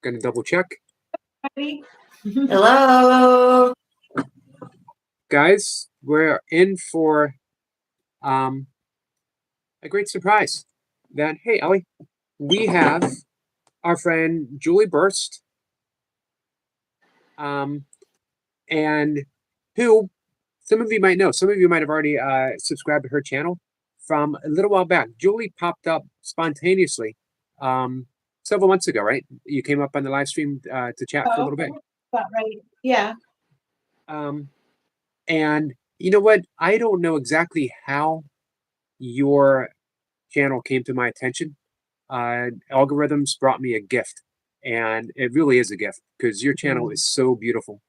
Gonna double check. Hello. Guys, we're in for a great surprise. Hey, Ellie, we have our friend Julie Boerst, um, and who some of you might know. Some of you might have already subscribed to her channel from a little while back. Julie popped up spontaneously several months ago, right? You came up on the live stream to chat for a little bit. Right. Yeah. And you know what? I don't know exactly how your channel came to my attention. Algorithms brought me a gift, and it really is a gift because your channel is so beautiful.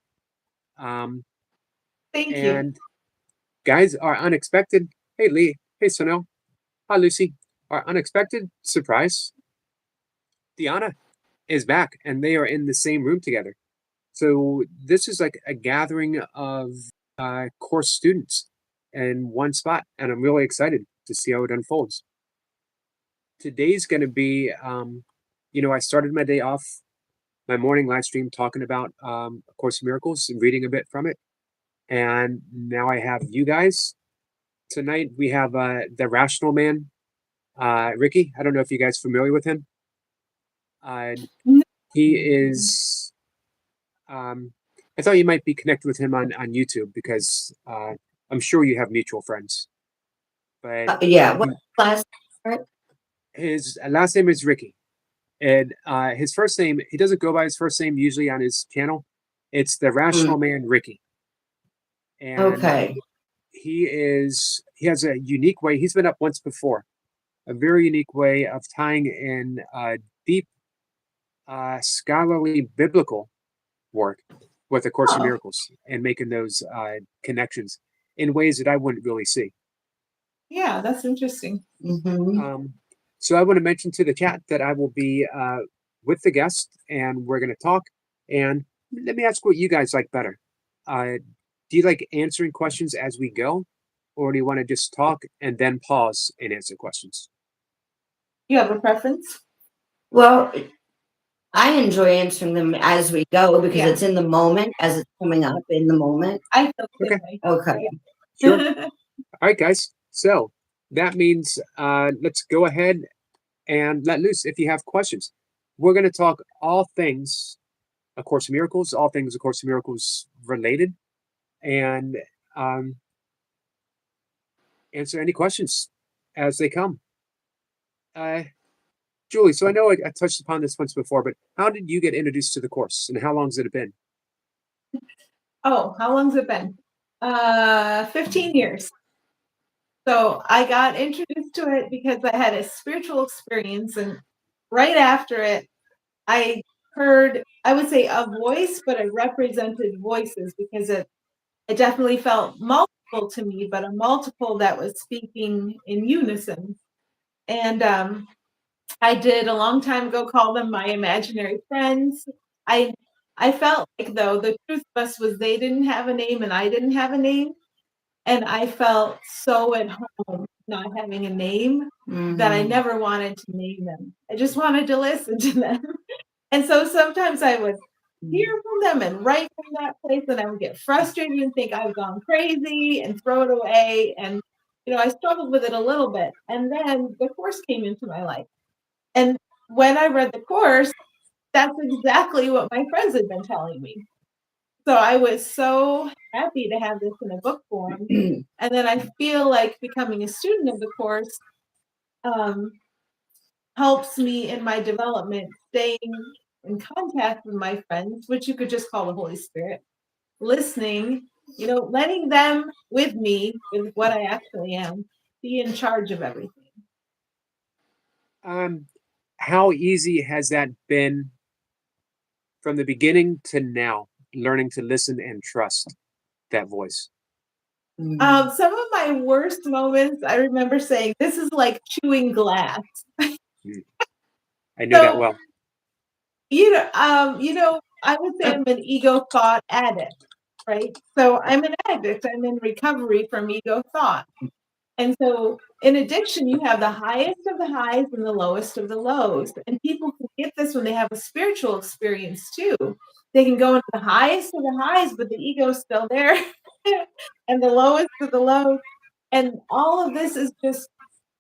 Thank and guys, our unexpected, hey Lee, hey Sonel, hi Lucy, our unexpected surprise, DeOna is back, and they are in the same room together. So this is like a gathering of course students in one spot, and I'm really excited to see how it unfolds. Today's going to be, I started my day off, my morning live stream talking about A Course in Miracles and reading a bit from it. And now I have you guys. Tonight we have the Rational Man, Ricky. I don't know if you guys are familiar with him. He is, I thought you might be connected with him on YouTube because I'm sure you have mutual friends. But Yeah, what last part? His last name is Ricky. And his first name, he doesn't go by his first name usually on his channel. It's the Rational Man Ricky. And Okay. he has a unique way. He's been up once before, a very unique way of tying in deep scholarly biblical work with A Course in Miracles and making those connections in ways that I wouldn't really see. Yeah, that's interesting. So I want to mention to the chat that I will be with the guest and we're going to talk. And let me ask what you guys like better. Do you like answering questions as we go? Or do you want to just talk and then pause and answer questions? You have a preference? Well, I enjoy answering them as we go because it's in the moment, as it's coming up in the moment. I feel okay. Sure. All right, guys. So that means let's go ahead and let loose if you have questions. We're going to talk all things A Course in Miracles, all things A Course in Miracles related, and answer any questions as they come. Julie, so I know I touched upon this once before, but how did you get introduced to the course and how long has it been? Oh, how long's it been? 15 years. So I got introduced to it because I had a spiritual experience, and right after it, I heard, I would say a voice, but it represented voices because it definitely felt multiple to me, but a multiple that was speaking in unison. And I did a long time ago call them my imaginary friends. I felt like, though, the truth of us was they didn't have a name and I didn't have a name. And I felt so at home not having a name that I never wanted to name them. I just wanted to listen to them. And so sometimes I would hear from them and write from that place, and I would get frustrated and think I've gone crazy and throw it away. And, I struggled with it a little bit. And then the course came into my life. And when I read the course, that's exactly what my friends had been telling me. So I was so happy to have this in a book form. And then I feel like becoming a student of the course helps me in my development, staying in contact with my friends, which you could just call the Holy Spirit, listening, letting them with me, with what I actually am, be in charge of everything. How easy has that been from the beginning to now, learning to listen and trust that voice? Some of my worst moments, I remember saying, this is like chewing glass. I know that well. I would say I'm an ego thought addict, right? So I'm an addict. I'm in recovery from ego thought. And so in addiction, you have the highest of the highs and the lowest of the lows. And people can get this when they have a spiritual experience too. They can go into the highest of the highs, but the ego's still there, and the lowest of the lows. And all of this is just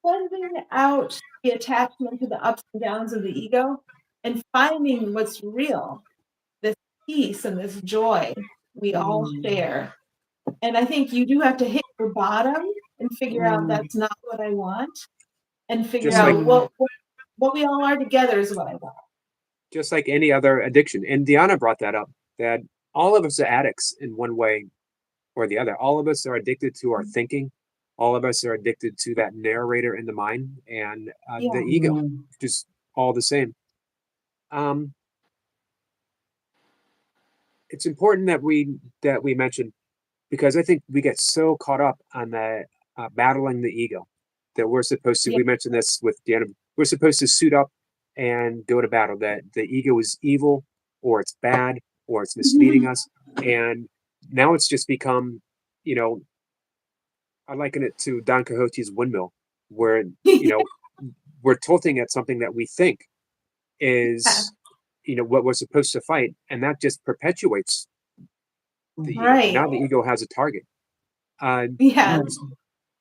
cleansing out the attachment to the ups and downs of the ego and finding what's real, this peace and this joy we all share. And I think you do have to hit your bottom and figure out that's not what I want, and figure Just out like what we all are together is what I want. just like any other addiction. And DeOna brought that up, that all of us are addicts in one way or the other. All of us are addicted to our thinking. All of us are addicted to that narrator in the mind and the ego, just all the same. It's important that we mention, because I think we get so caught up on the battling the ego that we're supposed to. We mentioned this with DeOna. We're supposed to suit up and go to battle. That the ego is evil, or it's bad, or it's misleading us, and now it's just become, I liken it to Don Quixote's windmill, where we're tilting at something that we think is what we're supposed to fight, and that just perpetuates the ego. Right. Now the ego has a target. Yeah.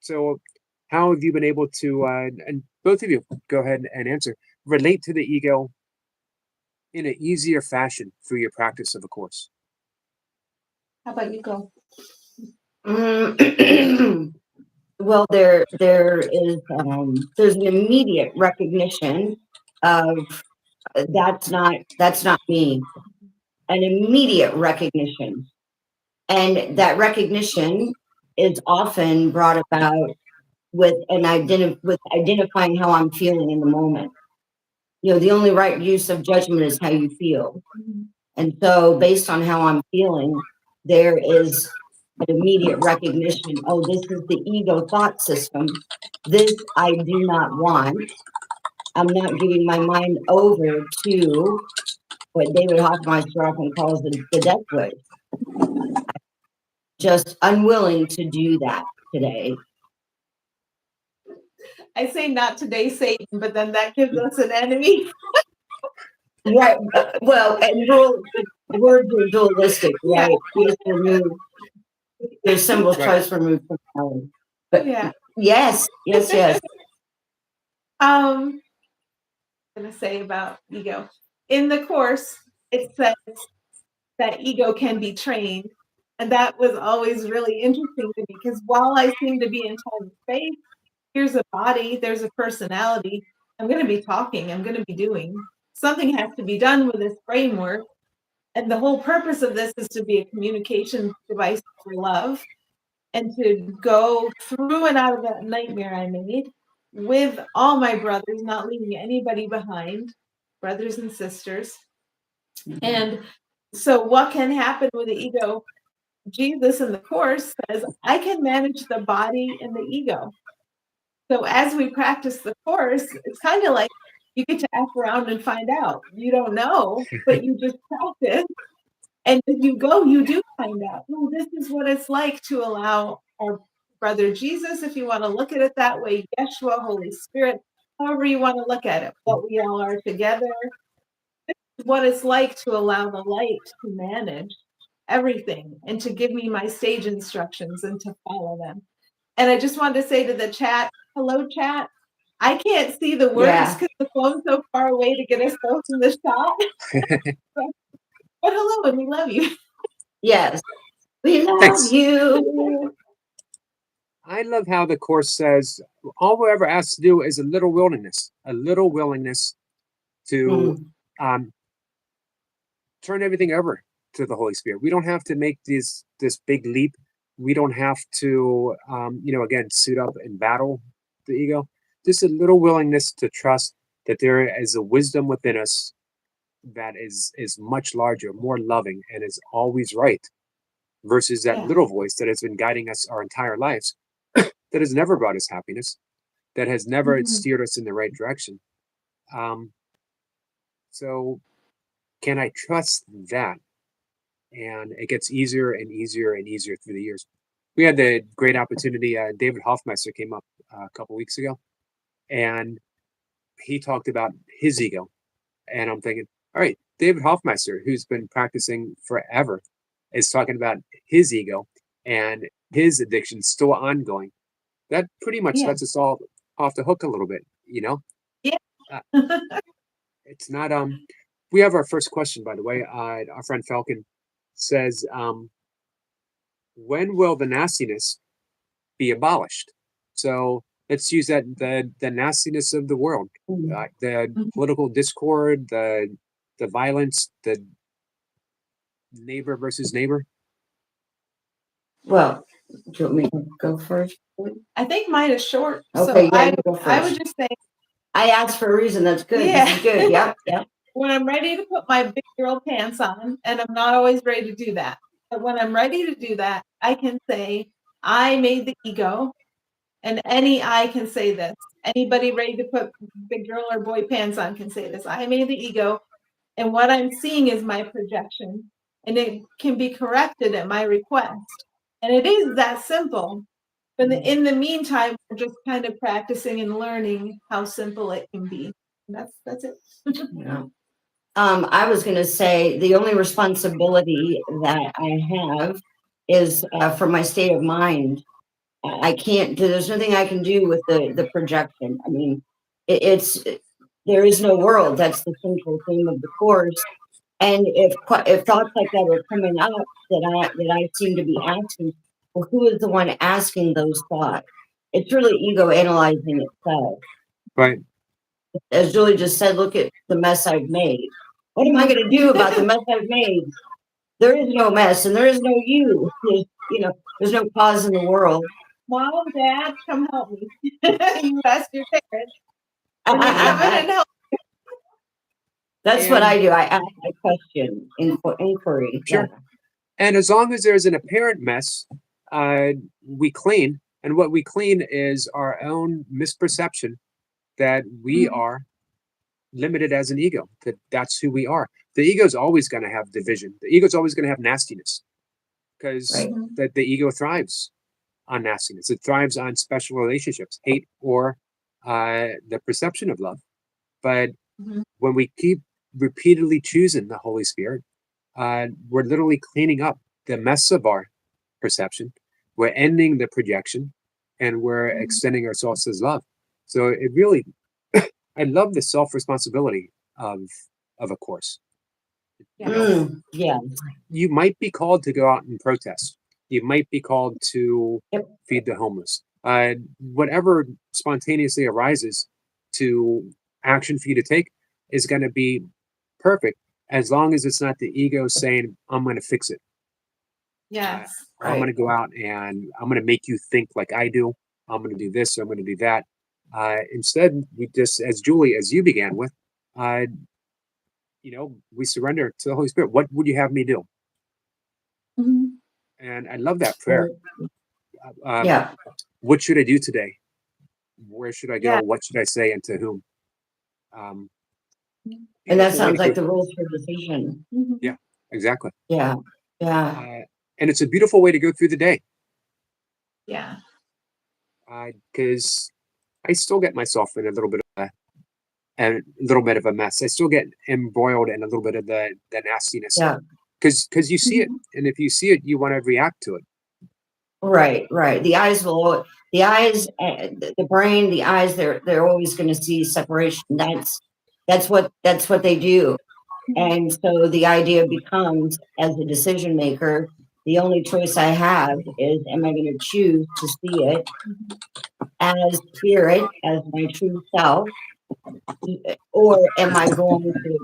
So how have you been able to, and both of you go ahead and answer, relate to the ego in an easier fashion through your practice of a course? How about you go? Well, there's an immediate recognition of that's not me. An immediate recognition, and that recognition is often brought about with identifying how I'm feeling in the moment. The only right use of judgment is how you feel. And so based on how I'm feeling, there is an immediate recognition. Oh, this is the ego thought system. This I do not want. I'm not giving my mind over to what David Hoffmeister often calls the death wish. Just unwilling to do that today. I say not today, Satan, but then that gives us an enemy. Right. Well, and words are dualistic, right? Twice removed. There's symbols twice removed from Helen. But yes. I'm gonna say about ego. In the course, it says that ego can be trained. And that was always really interesting to me, because while I seem to be in time and space, here's a body, there's a personality. I'm going to be talking, I'm going to be doing. Something has to be done with this framework. And the whole purpose of this is to be a communication device for love, and to go through and out of that nightmare I made with all my brothers, not leaving anybody behind, brothers and sisters. And so what can happen with the ego? Jesus in the course says, I can manage the body and the ego. So as we practice the course, it's kind of like you get to F around and find out. You don't know, but you just practice. And as you go, you do find out, oh, this is what it's like to allow our brother Jesus, if you want to look at it that way, Yeshua, Holy Spirit, however you want to look at it, what we all are together. This is what it's like to allow the light to manage everything and to give me my stage instructions and to follow them. And I just wanted to say to the chat, hello chat. I can't see the words because the phone's so far away to get us both in the shot. But hello, and we love you. Yes, we love you. I love how the course says all we're ever asked to do is a little willingness to turn everything over to the Holy Spirit. We don't have to make this big leap. We don't have to, again, suit up and battle the ego. Just a little willingness to trust that there is a wisdom within us that is much larger, more loving, and is always right, versus that little voice that has been guiding us our entire lives, that has never brought us happiness, that has never steered us in the right direction. So can I trust that? And it gets easier and easier and easier through the years. we had the great opportunity. David Hoffmeister came up a couple weeks ago, and he talked about his ego. And I'm thinking, all right, David Hoffmeister, who's been practicing forever, is talking about his ego and his addiction still ongoing. That pretty much Yeah. lets us all off the hook a little bit, you know? Yeah. Uh, it's not we have our first question, by the way. Our friend Falcon says, when will the nastiness be abolished? So let's use that the nastiness of the world, the Mhm. political discord, the violence, the neighbor versus neighbor. Well, do you want me to go first? I think mine is short. Okay, So yeah, you go I would first. just say, I asked for a reason. That's good. This is good. Yep, yep. when I'm ready to put my big girl pants on, and I'm not always ready to do that, but when I'm ready to do that, I can say, I made the ego, and any I can say this. Anybody ready to put big girl or boy pants on can say this. I made the ego, and what I'm seeing is my projection, and it can be corrected at my request. And it is that simple. But in the meantime, we're just kind of practicing and learning how simple it can be. And that's it. Yeah. I was going to say the only responsibility that I have is for my state of mind. I can't. There's nothing I can do with the projection. I mean, it's there is no world. That's the central theme of the course. And if thoughts like that are coming up that I seem to be asking, well, who is the one asking those thoughts? It's really ego analyzing itself. Right. As Julie just said, look at the mess I've made. What am I going to do about the mess I've made? There is no mess, and there is no you. There's no cause in the world. Mom, Dad, come help me. You ask your parents, and they come in and help. That's what I do. I ask a question, inquiry. Sure. Yeah. And as long as there's an apparent mess, we clean. And what we clean is our own misperception that we are limited as an ego, that's who we are. The ego is always going to have division. The ego is always going to have nastiness because Right. the ego thrives on nastiness. It thrives on special relationships, hate, or the perception of love. But when we keep repeatedly choosing the Holy Spirit, we're literally cleaning up the mess of our perception. We're ending the projection, and we're extending ourselves as love. So it really, I love the self-responsibility of a course. You know, Yeah. you might be called to go out and protest. You might be called to feed the homeless. Whatever spontaneously arises to action for you to take is going to be perfect as long as it's not the ego saying, I'm going to fix it. Yes. I'm going to go out and I'm going to make you think like I do. I'm going to do this. I'm going to do that. Instead, we just, as Julie, as you began with, we surrender to the Holy Spirit. What would you have me do? And I love that prayer. Yeah. What should I do today? Where should I go? Yeah. What should I say and to whom? And that sounds like the rules for decision. Yeah, exactly. Yeah. Yeah. And it's a beautiful way to go through the day. Yeah. Because I still get myself in a little bit of a mess. I still get embroiled in a little bit of the nastiness. Yeah. Because you see it, and if you see it, you want to react to it. Right. The eyes, the brain, the eyes. They're always going to see separation. That's what they do. And so the idea becomes, as a decision maker, the only choice I have is, am I going to choose to see it as spirit, as my true self, or am I going to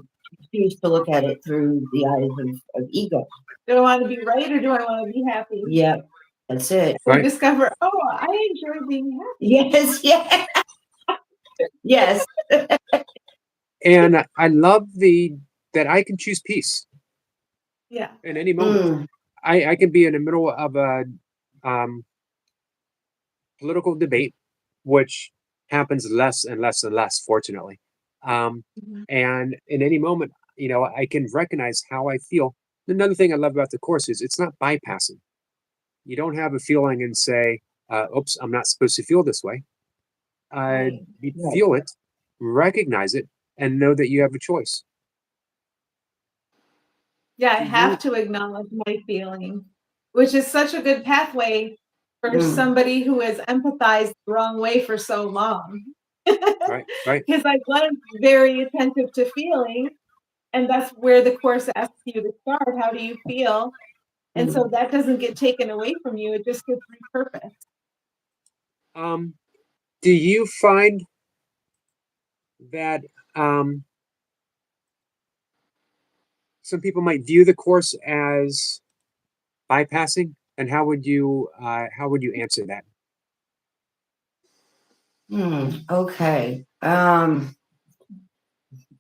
choose to look at it through the eyes of ego? Do I want to be right or do I want to be happy? Yep, that's it. Or discover, I enjoy being happy. Yes. And I love that I can choose peace. Yeah. In any moment. I can be in the middle of a political debate, which happens less and less and less, fortunately. And in any moment, I can recognize how I feel. Another thing I love about the course is it's not bypassing. You don't have a feeling and say, oops, I'm not supposed to feel this way. You Right. feel it, recognize it, and know that you have a choice. Yeah, I Do you- have to acknowledge my feeling, which is such a good pathway for Mm. somebody who has empathized the wrong way for so long. Right, right. Because I was very attentive to feeling, and that's where the course asks you to start. How do you feel? And so that doesn't get taken away from you, it just gets repurposed. Do you find that some people might view the course as bypassing, and how would you answer that? Okay.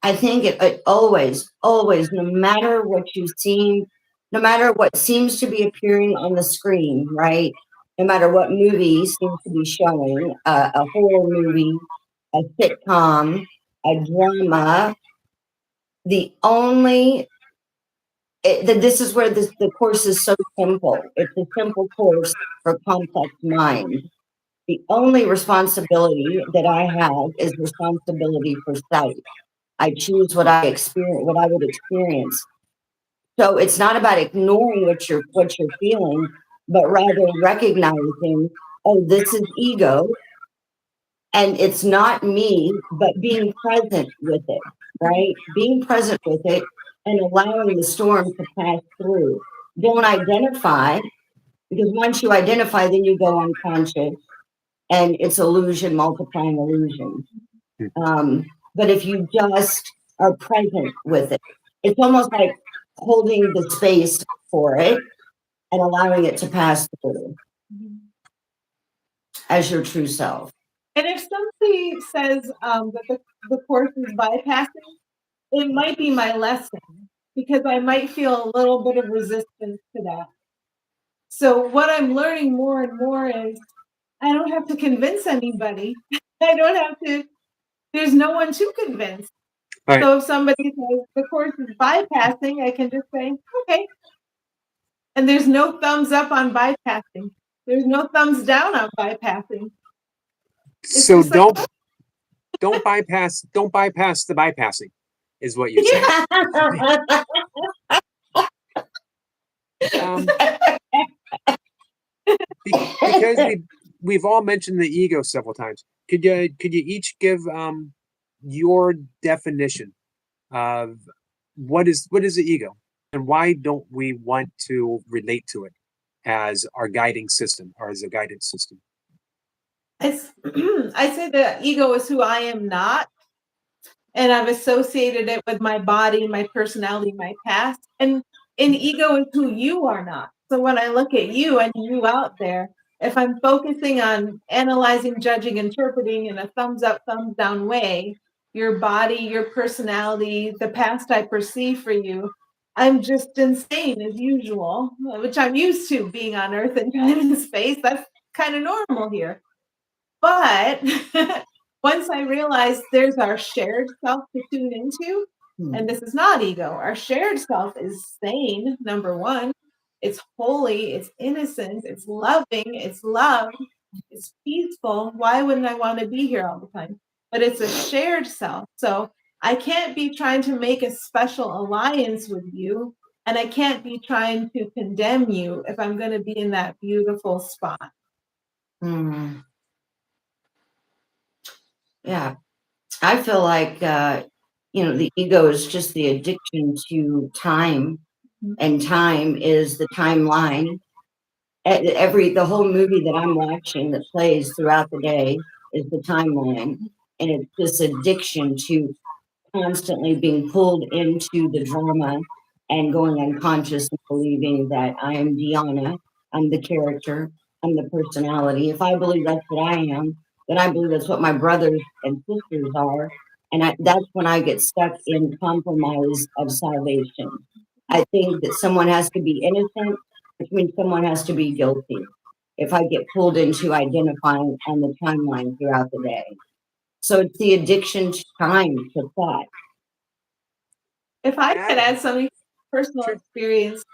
I think it always, no matter what you've seen, no matter what seems to be appearing on the screen, right? No matter what movie seems to be showing, a horror movie, a sitcom, a drama, this is where the course is so simple. It's a simple course for complex minds. The only responsibility that I have is responsibility for sight. I choose what I experience, what I would experience. So it's not about ignoring what you're feeling, but rather recognizing, oh, this is ego, and it's not me, but being present with it, right? Being present with it and allowing the storm to pass through. Don't identify, because once you identify, then you go unconscious, and it's illusion multiplying illusion. But if you just are present with it, it's almost like holding the space for it and allowing it to pass through as your true self. And if somebody says that the course is bypassing, it might be my lesson, because I might feel a little bit of resistance to that. So what I'm learning more and more is I don't have to convince anybody. I don't have to, there's no one to convince. Right. So if somebody says the course is bypassing, I can just say, okay. And there's no thumbs up on bypassing. There's no thumbs down on bypassing. It's So just like, don't bypass the bypassing, is what you're saying. Because we've all mentioned the ego several times. Could you each give your definition of what is the ego, and why don't we want to relate to it as our guiding system or as a guidance system? I say the ego is who I am not, and I've associated it with my body, my personality, my past. And ego is who you are not. So when I look at you and you out there, if I'm focusing on analyzing, judging, interpreting in a thumbs up, thumbs down way, your body, your personality, the past I perceive for you, I'm just insane as usual, which I'm used to being on earth and time and space. That's kind of normal here. But once I realized there's our shared self to tune into, and this is not ego, our shared self is sane, number one. It's holy, it's innocent, it's loving, it's love, it's peaceful. Why wouldn't I want to be here all the time? But it's a shared self. So I can't be trying to make a special alliance with you, and I can't be trying to condemn you if I'm going to be in that beautiful spot. Yeah, I feel like the ego is just the addiction to time, and time is the timeline. The whole movie that I'm watching that plays throughout the day is the timeline, and it's this addiction to constantly being pulled into the drama and going unconscious and believing that I am DeOna, I'm the character, I'm the personality. If I believe that's what I am, then I believe that's what my brothers and sisters are. And that's when I get stuck in compromise of salvation. I think that someone has to be innocent, which means someone has to be guilty. If I get pulled into identifying on the timeline throughout the day. So it's the addiction to time, to thought. If I could add something personal Sure. experience,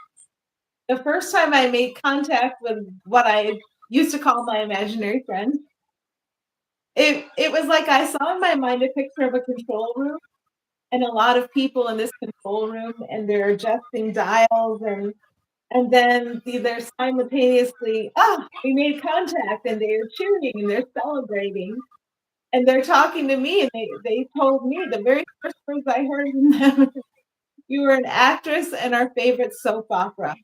the first time I made contact with what I used to call my imaginary friend, it was like I saw in my mind a picture of a control room and a lot of people in this control room, and they're adjusting dials, and then they're simultaneously, we made contact, and they're cheering and they're celebrating. And they're talking to me, and they told me the very first words I heard from them, you were an actress in our favorite soap opera,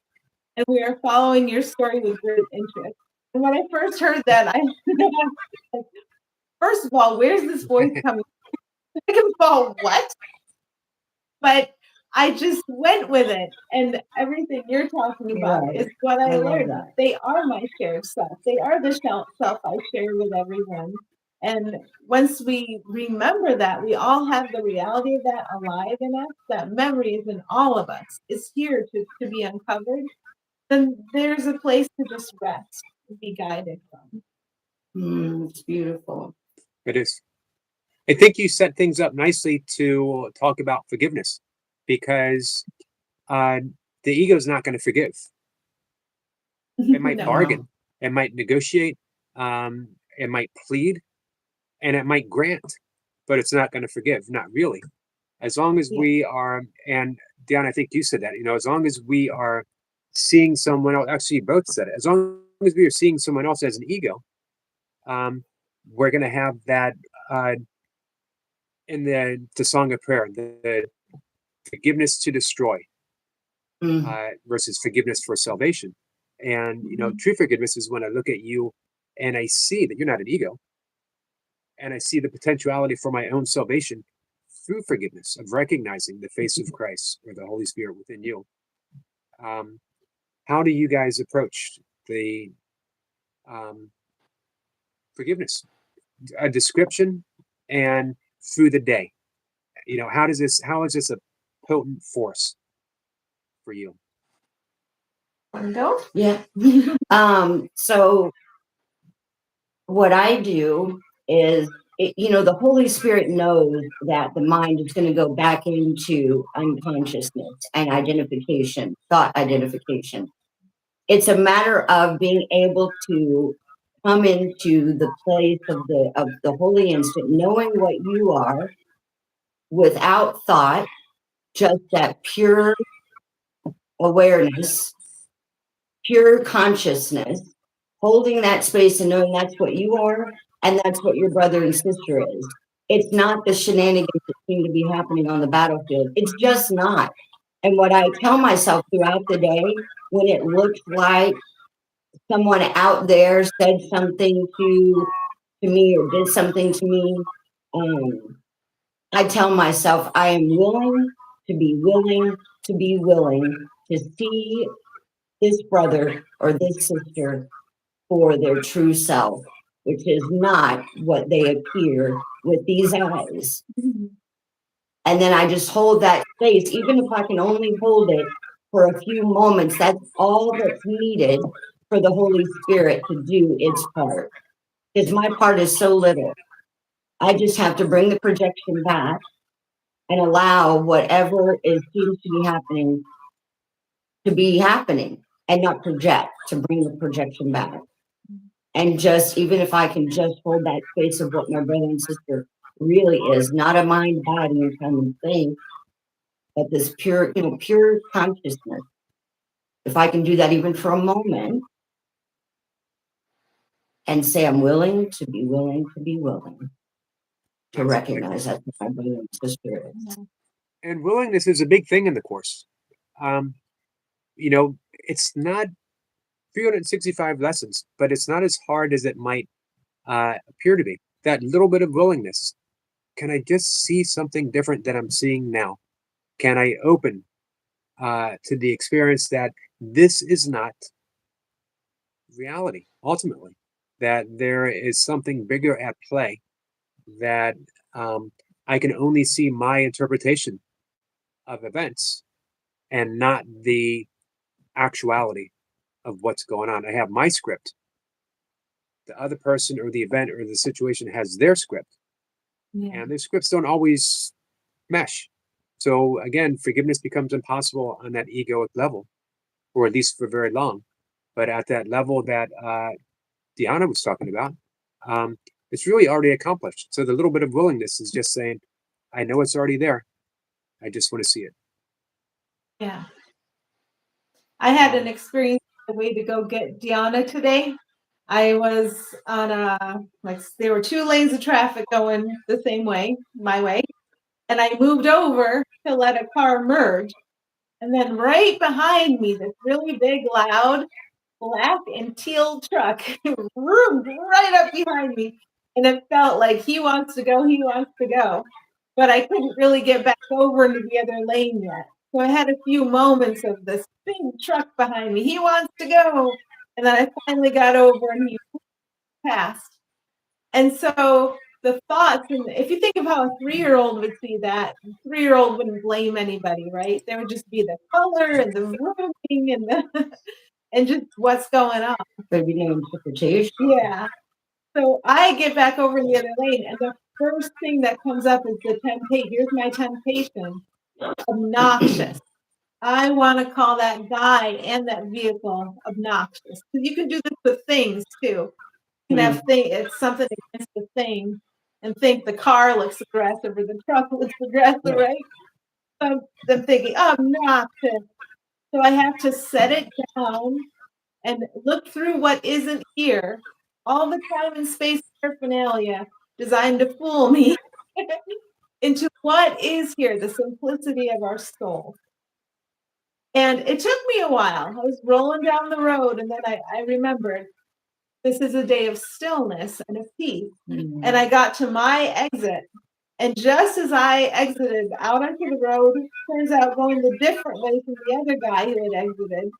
and we are following your story with great interest. And when I first heard that, first of all, where's this voice coming from? Second of all, what? But I just went with it, and everything you're talking about Right. is what I I love learned. that. They are my shared self. They are the self I share with everyone. And once we remember that, we all have the reality of that alive in us, that memory is in all of us, is here to be uncovered, then there's a place to just rest and be guided from. It's beautiful. It is. I think you set things up nicely to talk about forgiveness, because the ego is not going to forgive. It might No. bargain, it might negotiate, it might plead, and it might grant, but it's not going to forgive. Not really. As long as Yeah. we are, and Dan, I think you said that, as long as we are seeing someone else, actually, you both said it, as long as we are seeing someone else as an ego, we're going to have that in the Song of Prayer, the forgiveness to destroy versus forgiveness for salvation. And, true forgiveness is when I look at you and I see that you're not an ego, and I see the potentiality for my own salvation through forgiveness, of recognizing the face of Christ or the Holy Spirit within you. How do you guys approach the forgiveness? A description and through the day. How is this a potent force for you? Go? Yeah. So what I do is, the Holy Spirit knows that the mind is going to go back into unconsciousness and identification, thought identification. It's a matter of being able to come into the place of the holy instant, knowing what you are without thought, just that pure awareness, pure consciousness, holding that space and knowing that's what you are and that's what your brother and sister is. It's not the shenanigans that seem to be happening on the battlefield. It's just not. And what I tell myself throughout the day, when it looks like someone out there said something to me or did something to me, I tell myself I am willing to be willing to be willing to see this brother or this sister for their true self, which is not what they appear with these eyes. And then I just hold that space, even if I can only hold it for a few moments. That's all that's needed for the Holy Spirit to do its part. Because my part is so little. I just have to bring the projection back and allow whatever seems to be happening and not project, to bring the projection back. And just, even if I can just hold that space of what my brother and sister really is, not a mind, body, and kind of thing, but this pure, pure consciousness. If I can do that even for a moment and say, I'm willing to be willing to be willing to recognize that my brother and sister is. And willingness is a big thing in the course. It's not 365 lessons, but it's not as hard as it might appear to be. That little bit of willingness. Can I just see something different than I'm seeing now? Can I open to the experience that this is not reality, ultimately, that there is something bigger at play, that I can only see my interpretation of events and not the actuality of what's going on. I have my script. The other person or the event or the situation has their script. Yeah. And their scripts don't always mesh. So again, forgiveness becomes impossible on that egoic level. or at least for very long. But at that level that DeOna was talking about, it's really already accomplished. So the little bit of willingness is just saying, I know it's already there. I just want to see it. Yeah. I had an experience the way to go get DeOna today. I was on there were 2 lanes of traffic going the same way, my way. And I moved over to let a car merge. And then right behind me, this really big, loud, black and teal truck roomed right up behind me. And it felt like he wants to go. But I couldn't really get back over into the other lane yet. So I had a few moments of this big truck behind me. He wants to go. And then I finally got over and he passed. And so the thoughts, and if you think of how a 3-year-old would see that, a 3-year-old wouldn't blame anybody, right? There would just be the color and the roofing and the and just what's going on. There'd be no interpretation. Yeah. So I get back over in the other lane, and the first thing that comes up is the temptation. Here's my temptation. Obnoxious. I want to call that guy and that vehicle obnoxious. Because you can do this with things too. You can have it's something against the thing and think the car looks aggressive or the truck looks aggressive, right? So I'm thinking, obnoxious. So I have to set it down and look through what isn't here. All the time and space paraphernalia designed to fool me into what is here, the simplicity of our soul. And it took me a while. I was rolling down the road, and then I remembered this is a day of stillness and of peace. Mm. And I got to my exit. And just as I exited out onto the road, turns out going the different way from the other guy who had exited.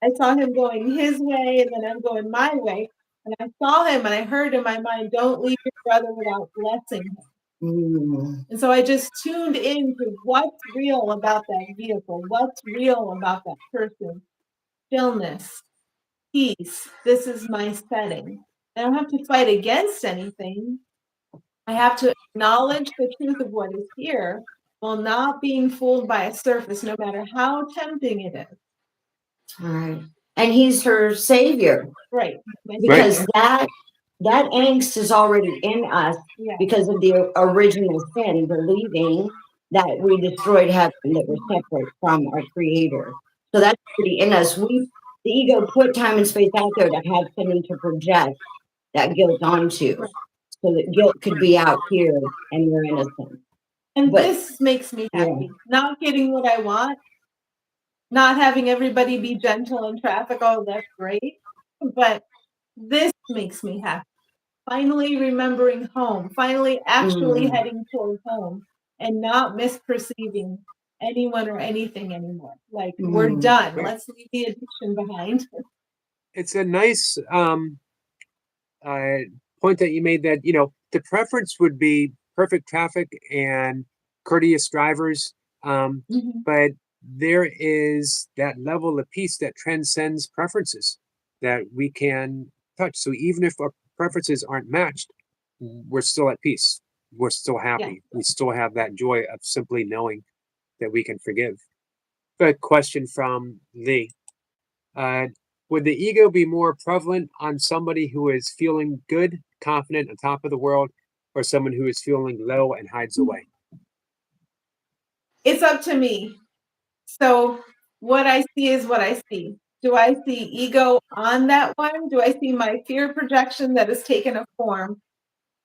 I saw him going his way, and then I'm going my way. And I saw him, and I heard in my mind, don't leave your brother without blessing him. Mm. And so I just tuned into what's real about that vehicle, what's real about that person. Stillness, peace. This is my setting. I don't have to fight against anything. I have to acknowledge the truth of what is here while not being fooled by a surface, no matter how tempting it is. All right. And he's her savior. Right. Because that angst is already in us because of the original sin, believing that we destroyed heaven, that we're separate from our creator. So that's already in us. The ego put time and space out there to have something to project that guilt onto. So that guilt could be out here and we're innocent. And this makes me happy. Not getting what I want, not having everybody be gentle in traffic, oh, that's great. But this makes me happy. Finally remembering home, finally actually heading toward home and not misperceiving anyone or anything anymore. Like, we're done. Let's leave the addiction behind. It's a nice point that you made that, the preference would be perfect traffic and courteous drivers. But there is that level of peace that transcends preferences that we can touch. So even if our preferences aren't matched, we're still at peace. We're still happy. Yeah. We still have that joy of simply knowing that we can forgive. A question from Lee. Would the ego be more prevalent on somebody who is feeling good, confident, on top of the world, or someone who is feeling low and hides away? It's up to me. So what I see is what I see. Do I see ego on that one? Do I see my fear projection that has taken a form?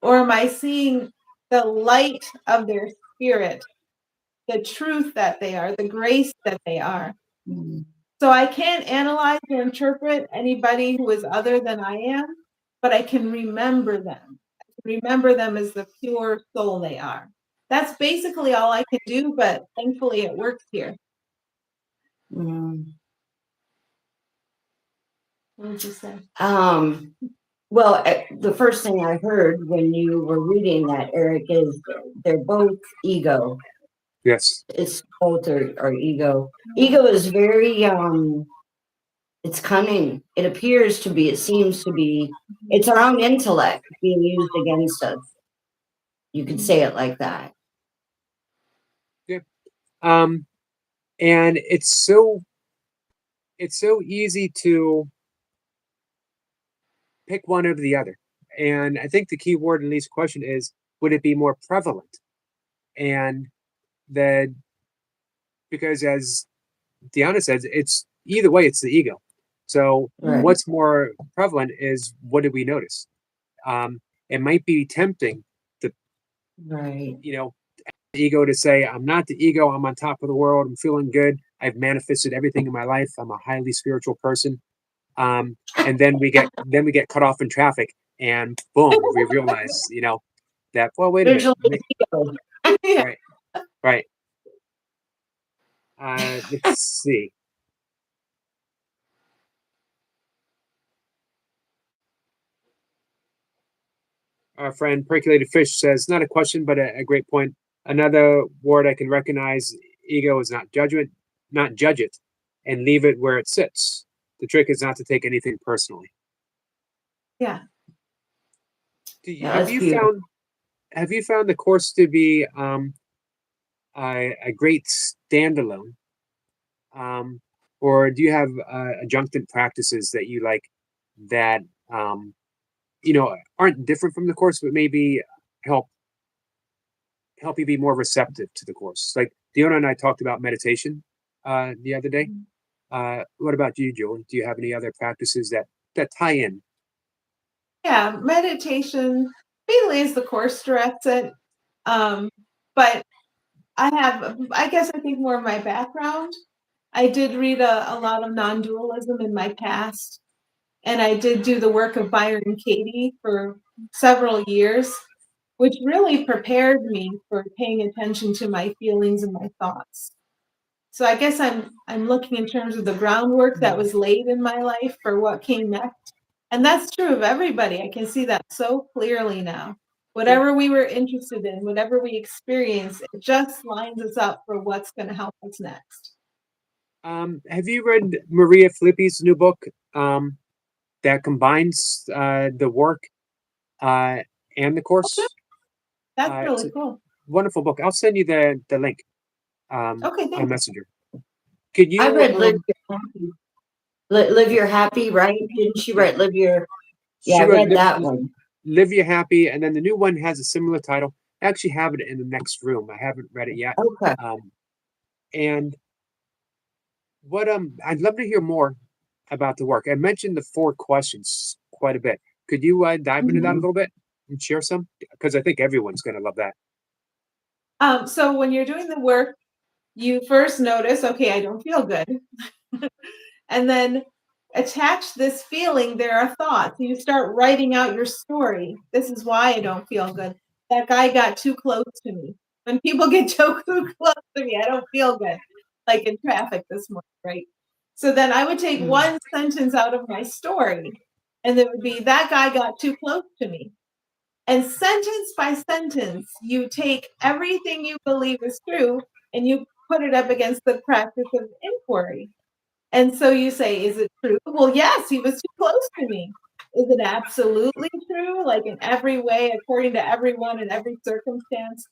Or am I seeing the light of their spirit, the truth that they are, the grace that they are? So I can't analyze or interpret anybody who is other than I am, but I can remember them. I can remember them as the pure soul they are. That's basically all I can do, but thankfully it works here. What would you say? Well, the first thing I heard when you were reading that, Eric, is they're both ego. Yes. It's both are ego. Ego is very, it's cunning. It appears to be, it seems to be, it's our own intellect being used against us. You could say it like that. Yeah. And it's it's so easy to pick one over the other. And I think the key word in Lee's question is, would it be more prevalent? And that, because as DeOna says, it's either way, it's the ego. So Right. what's more prevalent is, what do we notice? It might be tempting to, Right. the ego to say, I'm not the ego, I'm on top of the world, I'm feeling good, I've manifested everything in my life, I'm a highly spiritual person. And then we get cut off in traffic, and boom, we realize, that, well, wait a minute. Originally ego. Yeah. Right, right. Let's see. Our friend Percolated Fish says, not a question, but a great point. Another word I can recognize, ego, is not judgment, not judge it, and leave it where it sits. The trick is not to take anything personally. Yeah. Yeah, that's beautiful. Have you found the course to be a great standalone, or do you have adjunctant practices that you like that aren't different from the course, but maybe help you be more receptive to the course? Like DeOna and I talked about meditation the other day. What about you, Joel? Do you have any other practices that tie in? Yeah, meditation mainly as the course directs it. But I guess I think more of my background. I did read a lot of non-dualism in my past, and I did do the work of Byron Katie for several years, which really prepared me for paying attention to my feelings and my thoughts. So I guess I'm looking in terms of the groundwork that was laid in my life for what came next. And that's true of everybody. I can see that so clearly now. Whatever we were interested in, whatever we experience, it just lines us up for what's going to help us next. Have you read Maria Filippi's new book that combines the work and the course? That's It's really a cool. wonderful book. I'll send you the link Okay, on thanks. Messenger. Could I you? read Live Your Happy. Live Your Happy, right? Didn't she Yeah, write Live Your? Yeah, she I wrote read that one. Live Your Happy, and then the new one has a similar title. I actually have it in the next room. I haven't read it yet. Okay. And what I'd love to hear more about the work. I mentioned the 4 questions quite a bit. Could you dive into that a Mhm. little bit and share some? Because I think everyone's going to love that. So when you're doing the work, you first notice, okay, I don't feel good. And then attach this feeling, there are thoughts. You start writing out your story. This is why I don't feel good. That guy got too close to me. When people get too close to me, I don't feel good. Like in traffic this morning, right? So then I would take one sentence out of my story, and it would be, that guy got too close to me. And sentence by sentence, you take everything you believe is true and you put it up against the practice of inquiry. And so you say, is it true? Well, yes, he was too close to me. Is it absolutely true? Like in every way, according to everyone in every circumstance?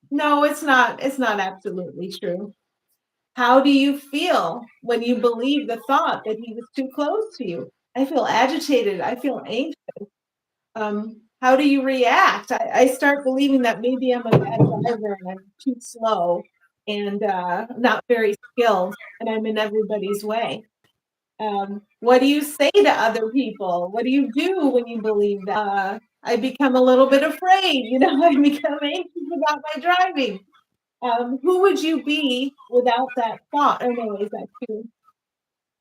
No, it's not. It's not absolutely true. How do you feel when you believe the thought that he was too close to you? I feel agitated. I feel anxious. How do you react? I start believing that maybe I'm a bad driver and I'm too slow and not very skilled and I'm in everybody's way. What do you say to other people? What do you do when you believe that? I become a little bit afraid, I become anxious about my driving. Who would you be without that thought? Oh no, is that too?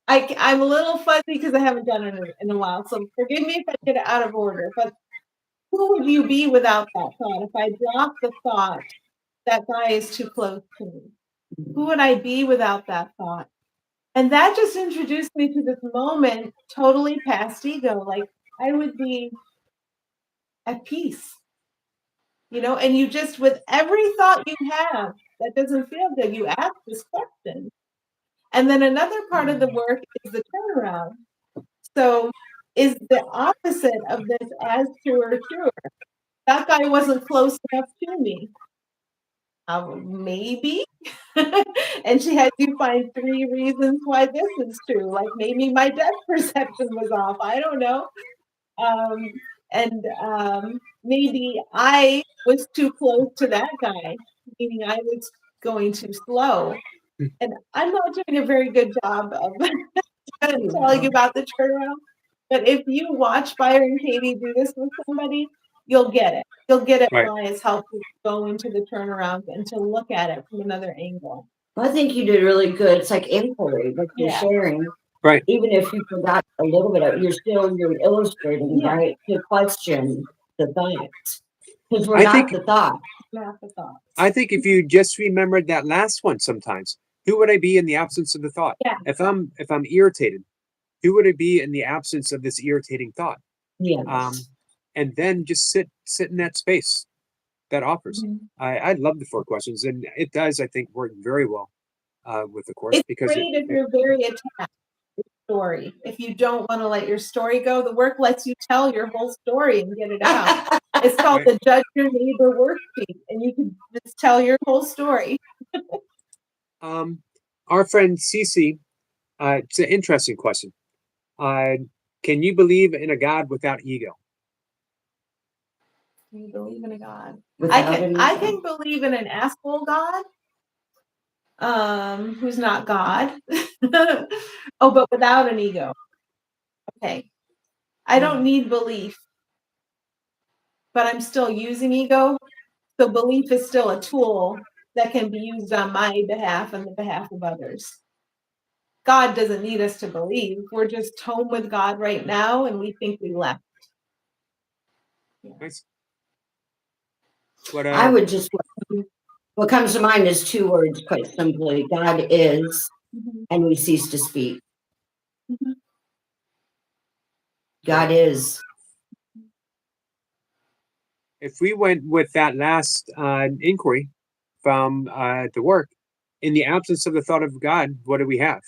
I'm a little fuzzy because I haven't done it in a while, so forgive me if I get it out of order, but who would you be without that thought? If I drop the thought, that guy is too close to me. Who would I be without that thought? And that just introduced me to this moment, totally past ego. Like I would be at peace, and you just, with every thought you have that doesn't feel good, you ask this question. And then another part of the work is the turnaround. So is the opposite of this as true or truer? That guy wasn't close enough to me. Maybe. And she had you find 3 reasons why this is true. Like maybe my depth perception was off. I don't know. Maybe I was too close to that guy, meaning I was going too slow. And I'm not doing a very good job of telling you about the turnaround. But if you watch Byron Katie do this with somebody, you'll get it. You'll get it Right. why it's helpful to go into the turnaround and to look at it from another angle. Well, I think you did really good. It's like inquiry, what you're Yeah. sharing. Right. Even if you forgot a little bit of, you're illustrating, Yeah. right? To question the thoughts. Because we're I not think- the thought. Not the thoughts. I think if you just remembered that last one sometimes, who would I be in the absence of the thought? Yeah. If I'm irritated, who would I be in the absence of this irritating thought? Yes. And then just sit in that space that offers. Mhm. I love the 4 questions, and it does, I think, work very well with the course It's because great if you're very attached to the story. If you don't want to let your story go, the work lets you tell your whole story and get it out. It's called Right. the Judge Your Neighbor worksheet, and you can just tell your whole story. Our friend Cece, it's an interesting question. Can you believe in a God without ego? Can you believe in a God? Without I any- can believe in an asshole God, who's not God. Oh, but without an ego. Okay. I don't need belief, but I'm still using ego. So belief is still a tool that can be used on my behalf and the behalf of others. God doesn't need us to believe. We're just home with God right now, and we think we left. Nice. What I would just, what comes to mind is 2 words, quite simply. God is, Mhm. and we cease to speak. Mhm. God is. if we went with that last inquiry from the work, in the absence of the thought of God, what do we have?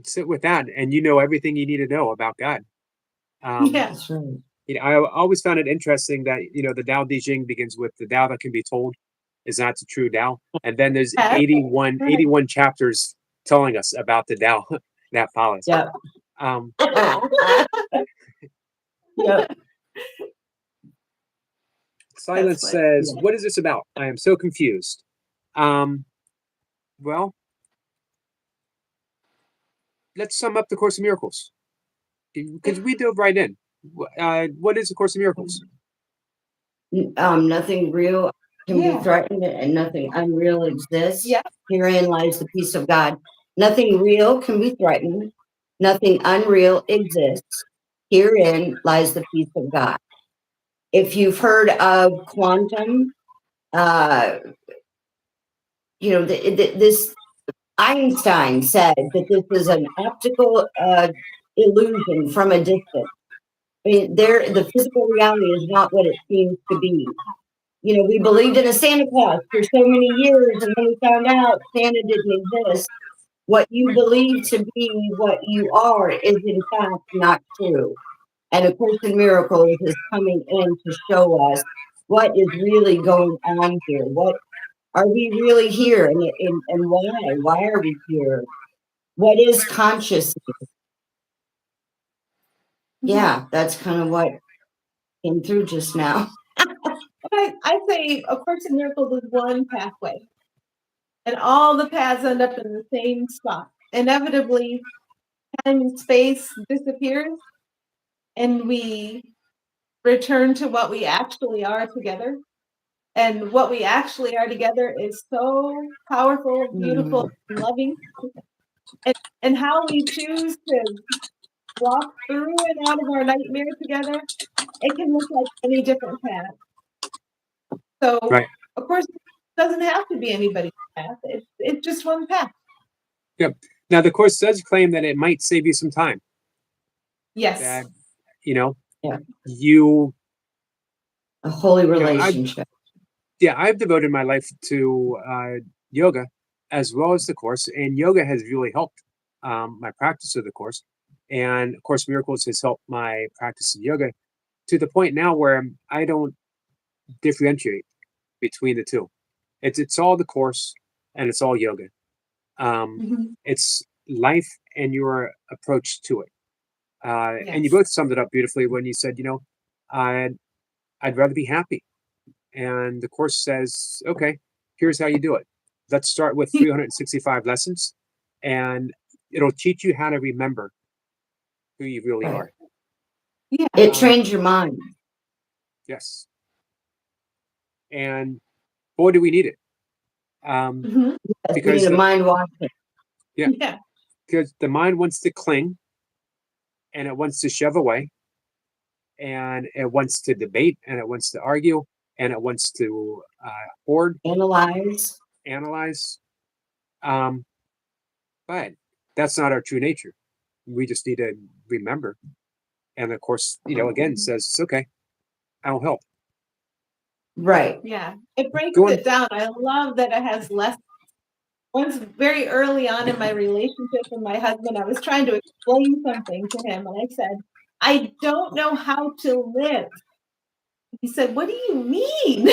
Sit with that, and you know everything you need to know about God. Yeah. That's right. I always found it interesting that the Tao Te Ching begins with the Tao that can be told is not the true Tao, and then there's Yes. 81 chapters telling us about the Tao that follows. Yeah. Um, Yeah. Silence That's says, Yeah. "What is this about? I am so confused." Well, let's sum up the Course of Miracles because we dove right in. What is the Course of Miracles? Nothing real can Yeah. be threatened and nothing unreal exists. Yeah. Herein lies the peace of God. Nothing real can be threatened. Nothing unreal exists. Herein lies the peace of God. If you've heard of quantum, this Einstein said that this is an optical illusion from a distance. I mean, the physical reality is not what it seems to be. We believed in a Santa Claus for so many years, and then we found out Santa didn't exist. What you believe to be what you are is, in fact, not true. And A Course in Miracles is coming in to show us what is really going on here. What are we really here, and why? Why are we here? What is consciousness? Yeah, that's kind of what came through just now. I say A Course in Miracles is one pathway, and all the paths end up in the same spot. Inevitably, time and space disappears, and we return to what we actually are together. And what we actually are together is so powerful, beautiful, and loving. And how we choose to walk through and out of our nightmare together, it can look like any different path. So, Right. of course, it doesn't have to be anybody's path. It's just one path. Yep. Now the Course does claim that it might save you some time. Yes. That Yeah. you A holy relationship. I've devoted my life to yoga as well as the Course, and yoga has really helped my practice of the Course, and Course in Miracles has helped my practice of yoga to the point now where I don't differentiate between the two. It's all the course and it's all yoga. It's life and your approach to it. And you both summed it up beautifully when you said, I'd rather be happy. And the course says, okay, here's how you do it. Let's start with 365 lessons, and it'll teach you how to remember who you really Right. are. Yeah. It trains your mind. Yes. And boy, do we need it. Mhm. Yes, we Because need a the- mind washing. Yeah. Yeah. Because the mind wants to cling and it wants to shove away and it wants to debate and it wants to argue and it wants to hoard, Analyze. analyze. But that's not our true nature. We just need to remember. And of course, again says, it's okay, I'll help. Right. Yeah. It breaks Go on. it down. I love that it has less. Once very early on in my relationship with my husband, I was trying to explain something to him, and I said, I don't know how to live. He said, what do you mean?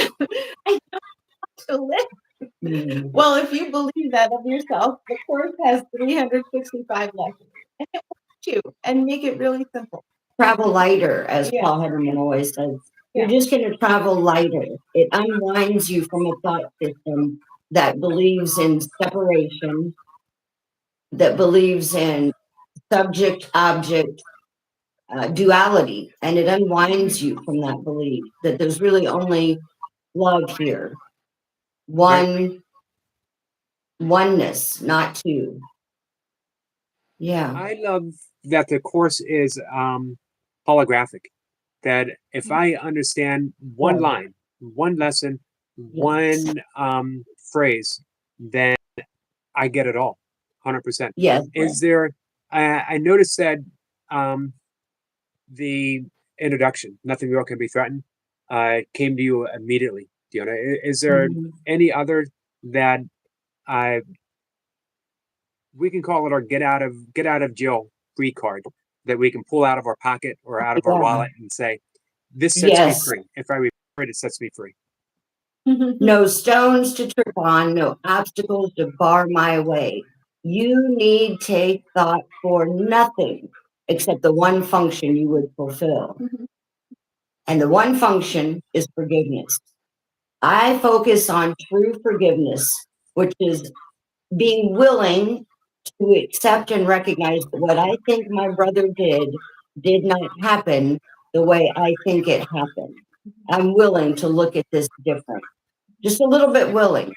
I don't know how to live. Mm. Well, if you believe that of yourself, the course has 365 lessons, and it will teach you and make it really simple. Travel lighter, as Yeah. Paul Hederman always says. Yeah. You're just going to travel lighter. It unwinds you from a thought system that believes in separation, that believes in subject-object duality, and it unwinds you from that belief that there's really only love here. Oneness, not two. Yeah. I love that the course is holographic. That if I understand one Right. line, one lesson, Yes. one phrase, then I get it all, 100%. Yes. Is there? I noticed that the introduction, "Nothing Real Can Be Threatened," came to you immediately. DeOna, is there Mhm. any other that I we can call it our get out of jail free card that we can pull out of our pocket or out of our Yeah. wallet and say, this sets me Yes. free. If I remember it, it sets me free. No stones to trip on, no obstacles to bar my way. You need take thought for nothing except the one function you would fulfill. Mhm. And the one function is forgiveness. I focus on true forgiveness, which is being willing to accept and recognize that what I think my brother did not happen the way I think it happened. I'm willing to look at this different, just a little bit willing,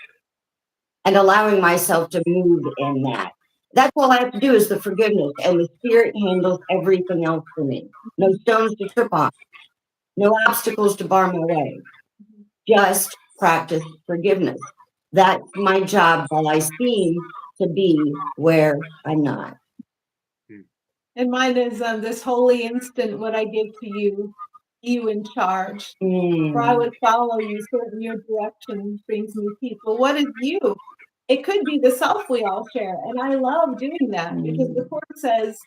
and allowing myself to move in that. That's all I have to do is the forgiveness, and the spirit handles everything else for me. No stones to trip on, no obstacles to bar my way. Just practice forgiveness. That's my job while I seem to be where I'm not. And mine is this holy instant, what I give to you, you in charge. For I would follow you, so in your direction brings me peace. Well, what is you? It could be the self we all share. And I love doing that because the course says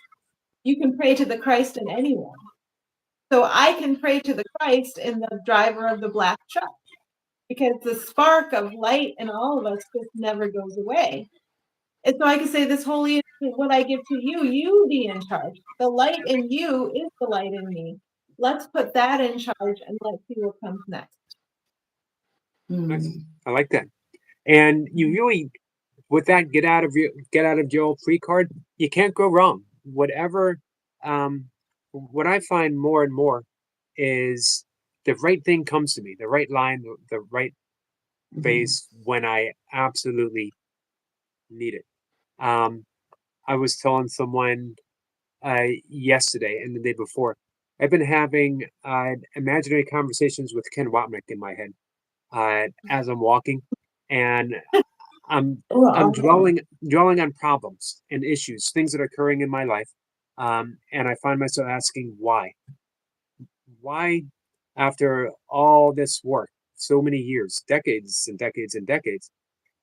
you can pray to the Christ in anyone. So I can pray to the Christ in the driver of the black truck because the spark of light in all of us just never goes away. And so I can say this holy instant, what I give to you, you be in charge. The light in you is the light in me. Let's put that in charge and let's see what comes next. Nice. I like that. And you really, with that get out of jail free card, you can't go wrong. Whatever, what I find more and more is the right thing comes to me, the right line, the right phase when I absolutely need it. I was telling someone yesterday and the day before, I've been having imaginary conversations with Ken Wapnick in my head as I'm walking, and I'm dwelling on problems and issues, things that are occurring in my life, and I find myself asking why, after all this work, so many years, decades and decades and decades,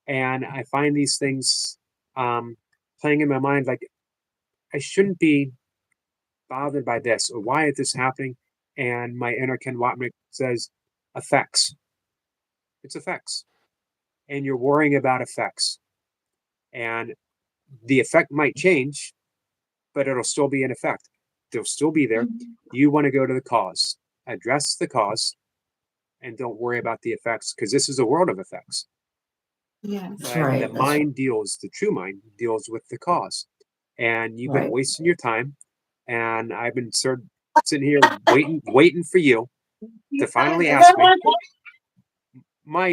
and I find these things playing in my mind like I shouldn't be bothered by this or why is this happening, and my inner Ken Wapnick says effects. It's effects. And you're worrying about effects. And the effect might change, but it'll still be an effect. They'll still be there. You want to go to the cause, address the cause, and don't worry about the effects, because this is a world of effects. Yes. That's But right. the That's mind deals, the true mind deals with the cause. And you've been right. wasting your time. And I've been sitting here waiting for you to finally ask me.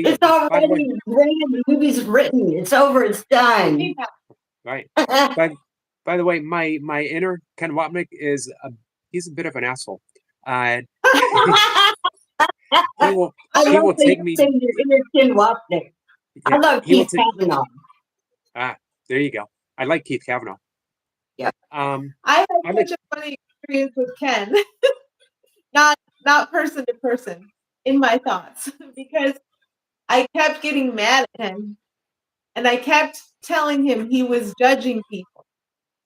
It's By the way, already written. The movie's written. It's over. It's done. right. By the way, my inner Ken Wapnick is he's a bit of an asshole. He will I he love will that take you me. say your inner Ken Wapnick. I Yeah, love he will Keith take. Kavanaugh. There you go. I like Keith Kavanaugh. Yeah. I I had like. such a funny experience with Ken, not person to person, in my thoughts, because I kept getting mad at him, and I kept telling him he was judging people.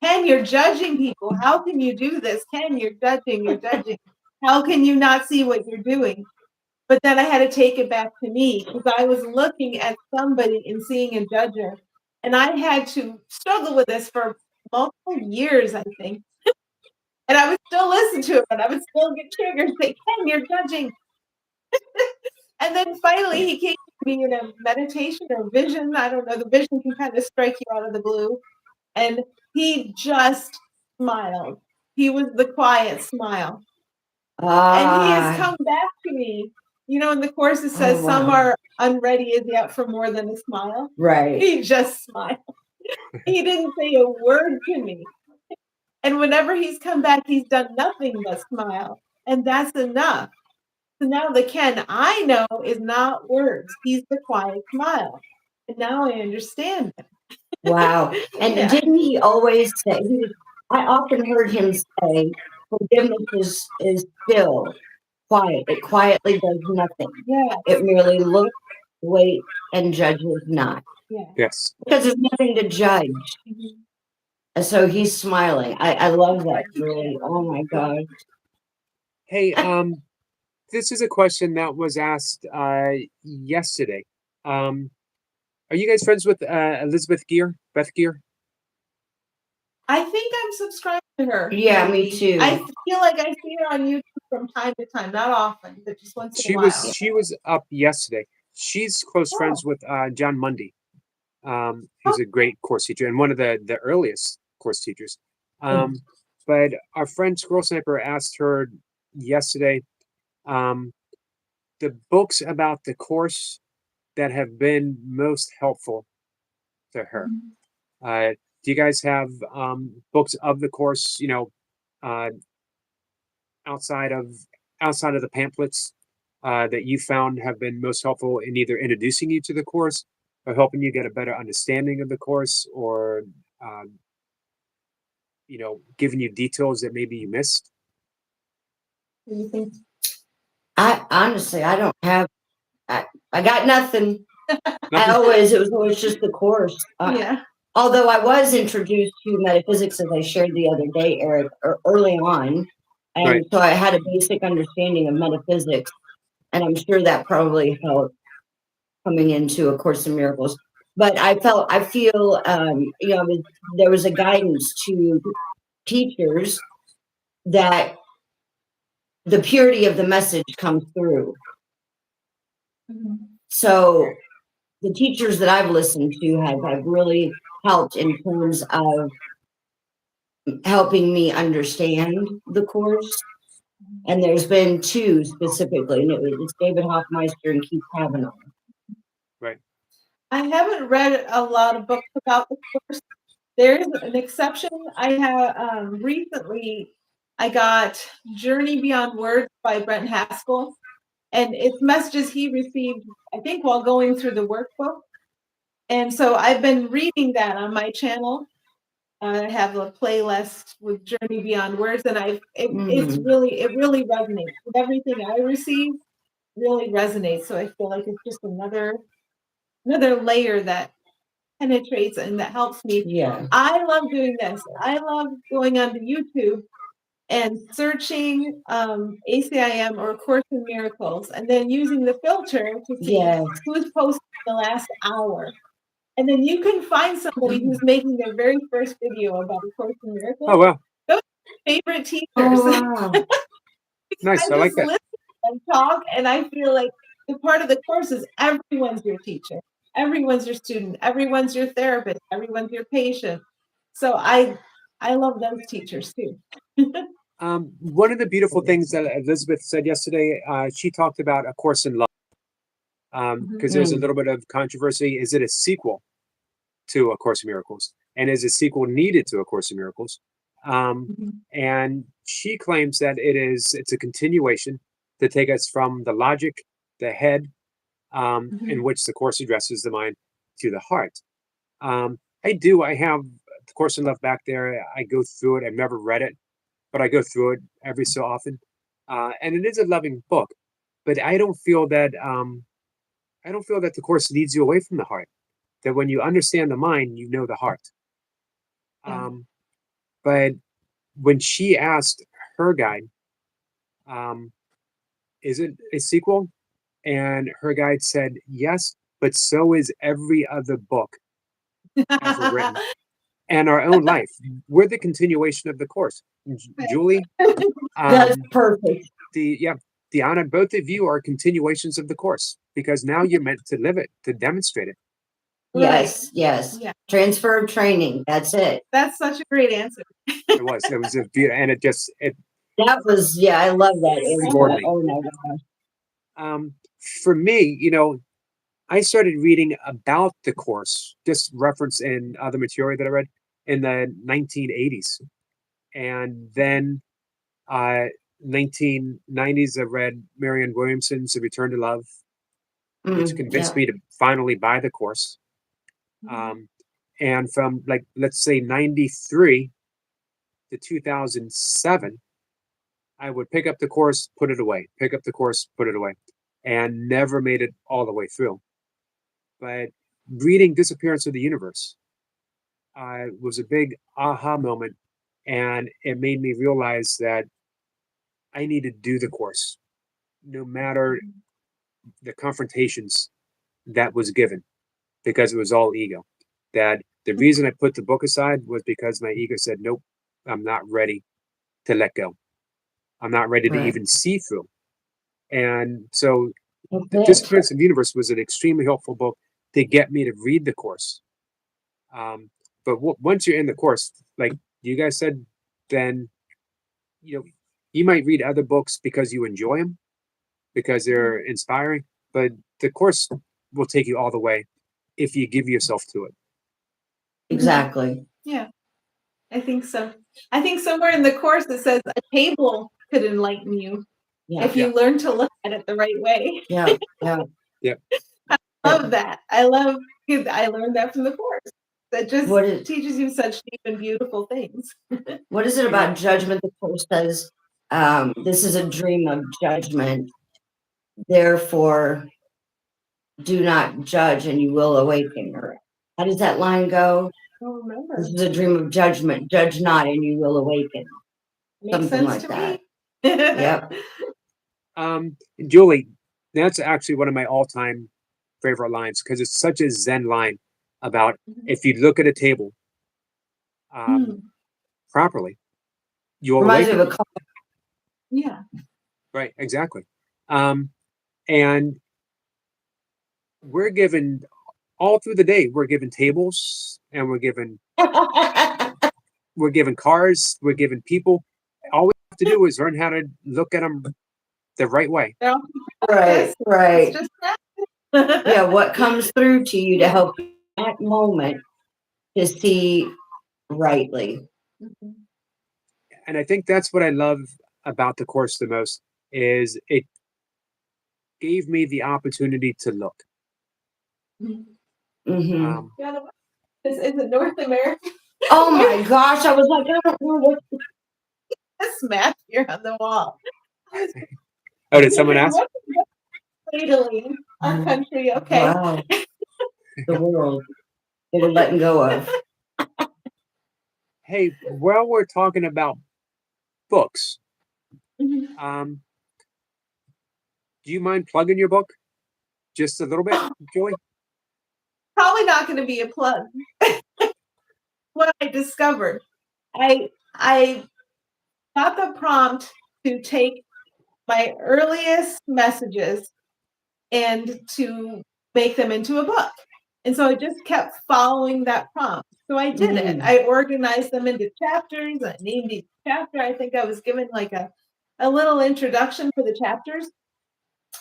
Ken, you're judging people. How can you do this? Ken, you're judging. You're judging. How can you not see what you're doing? But then I had to take it back to me because I was looking at somebody and seeing a judger. And I had to struggle with this for multiple years, I think. And I would still listen to it, and I would still get triggered and say, Ken, you're judging. And then finally he came to me in a meditation or vision. I don't know. The vision can kind of strike you out of the blue. And he just smiled. He was the quiet smile. And he has come back to me. You know, in the course it says some are unready is yet for more than a smile. Right. He just smiled. He didn't say a word to me. And whenever he's come back, he's done nothing but smile. And that's enough. So now the Ken I know is not words. He's the quiet smile. And now I understand him. Wow. And Yeah. didn't he always say, I often heard him say, forgiveness is still quiet. It quietly does nothing. Yeah. It merely looks, waits, and judges not. Yeah. Yes. Because there's nothing to judge. Mhm. And so he's smiling. I love that, really. Oh my God. Hey, this is a question that was asked yesterday. Are you guys friends with Elizabeth Gear, Beth Gear? I think I'm subscribed to her. Yeah, me too. I feel like I see her on YouTube from time to time, not often, but just once in a while. She was up yesterday. She's close friends with John Mundy, who's a great course teacher and one of the earliest course teachers. But our friend Squirrel Sniper asked her yesterday the books about the course that have been most helpful to her. Do you guys have books of the course? You know, outside of the pamphlets that you found have been most helpful in either introducing you to the course or helping you get a better understanding of the course, or you know, giving you details that maybe you missed? What do you think? I honestly, I don't have, I got nothing. Nothing? It was always just the course. Yeah. Although I was introduced to metaphysics, as I shared the other day, Eric, early on. And Right. so I had a basic understanding of metaphysics. And I'm sure that probably helped coming into A Course in Miracles. But I feel, you know, there was a guidance to teachers that the purity of the message comes through. So the teachers that I've listened to have really helped in terms of helping me understand the course. And there's been two specifically, and it's David Hoffmeister and Keith Kavanaugh. Right. I haven't read a lot of books about the course. There's an exception. I have recently I got Journey Beyond Words by Brent Haskell. And it's messages he received, I think, while going through the workbook. And so I've been reading that on my channel. I have a playlist with Journey Beyond Words, and it really resonates with everything I receive. Really resonates. So I feel like it's just another layer that penetrates and that helps me. Yeah. I love doing this. I love going onto YouTube and searching ACIM or Course in Miracles, and then using the filter to see Yes. who's posted the last hour. And then you can find somebody who's making their very first video about A Course in Miracles. Oh, well. Those are my favorite teachers. Oh, wow. Nice. I I like just that. listen and talk, and I feel like the part of the course is everyone's your teacher, everyone's your student, everyone's your therapist, everyone's your patient. So I love those teachers too. One of the beautiful things that Elizabeth said yesterday, she talked about A Course in Love. Because there's a little bit of controversy. Is it a sequel to A Course in Miracles? And is a sequel needed to A Course in Miracles? And she claims that it's a continuation to take us from the logic, the head, in which the Course addresses the mind, to the heart. I have The Course in Love back there. I go through it. I've never read it, but I go through it every so often. And it is a loving book, but I don't feel that the Course leads you away from the heart. That when you understand the mind, you know the heart. Yeah. But when she asked her guide, is it a sequel? And her guide said, yes, but so is every other book ever written. And our own life. We're the continuation of the Course. Julie, That's perfect. DeOna, both of you are continuations of the Course because now you're meant to live it, to demonstrate it. Yes, yes. Yeah. Transfer of training. That's it. That's such a great answer. It was a beautiful, and That was, yeah, I love that floored answer. me. Oh my gosh. For me, I started reading about the Course, just reference in other material that I read in the 1980s. And then 1990s, I read Marianne Williamson's The Return to Love, which convinced me to finally buy the Course. And from, like, let's say 93 to 2007, I would pick up the Course, put it away, pick up the Course, put it away, and never made it all the way through. But reading Disappearance of the Universe was a big aha moment, and it made me realize that I need to do the Course, no matter the confrontations that was given, because it was all ego. That the reason I put the book aside was because my ego said, nope, I'm not ready to let go. I'm not ready to even see through. And so Disappearance of the Universe was an extremely helpful book to get me to read the Course. But once you're in the Course, like you guys said, then you might read other books because you enjoy them, because they're inspiring, but the Course will take you all the way if you give yourself to it. Exactly. Yeah, I think so. I think somewhere in the Course it says a table could enlighten you if you learn to look at it the right way. Yeah. I love that. I learned that from the Course. That just teaches you such deep and beautiful things. What is it about judgment? The Course says, this is a dream of judgment. Therefore, do not judge and you will awaken. Or how does that line go? I don't remember. This is a dream of judgment. Judge not and you will awaken. Makes Something sense like to that. me. Yep. Julie, that's actually one of my all-time favorite lines because it's such a Zen line about if you look at a table properly, you'll Reminds awaken. me of a Yeah. Right, exactly. And we're given all through the day, we're given tables and we're given cars, we're given people. All we have to do is learn how to look at them the right way. Right. It's just that. Yeah, what comes through to you to help you in that moment to see rightly. And I think that's what I love about the Course the most is it gave me the opportunity to look. Mm-hmm. Is it North America? Oh my gosh, I was like, I don't know what. This map here on the wall. Oh, did someone ask? Italy, our country, okay. Wow. The world that we're letting go of. Hey, while we're talking about books. Mhm. Do you mind plugging your book just a little bit, Joey? Probably not going to be a plug. What I discovered, I got the prompt to take my earliest messages and to make them into a book. And so I just kept following that prompt. So I did it. I organized them into chapters. I named each chapter. I think I was given like a little introduction for the chapters.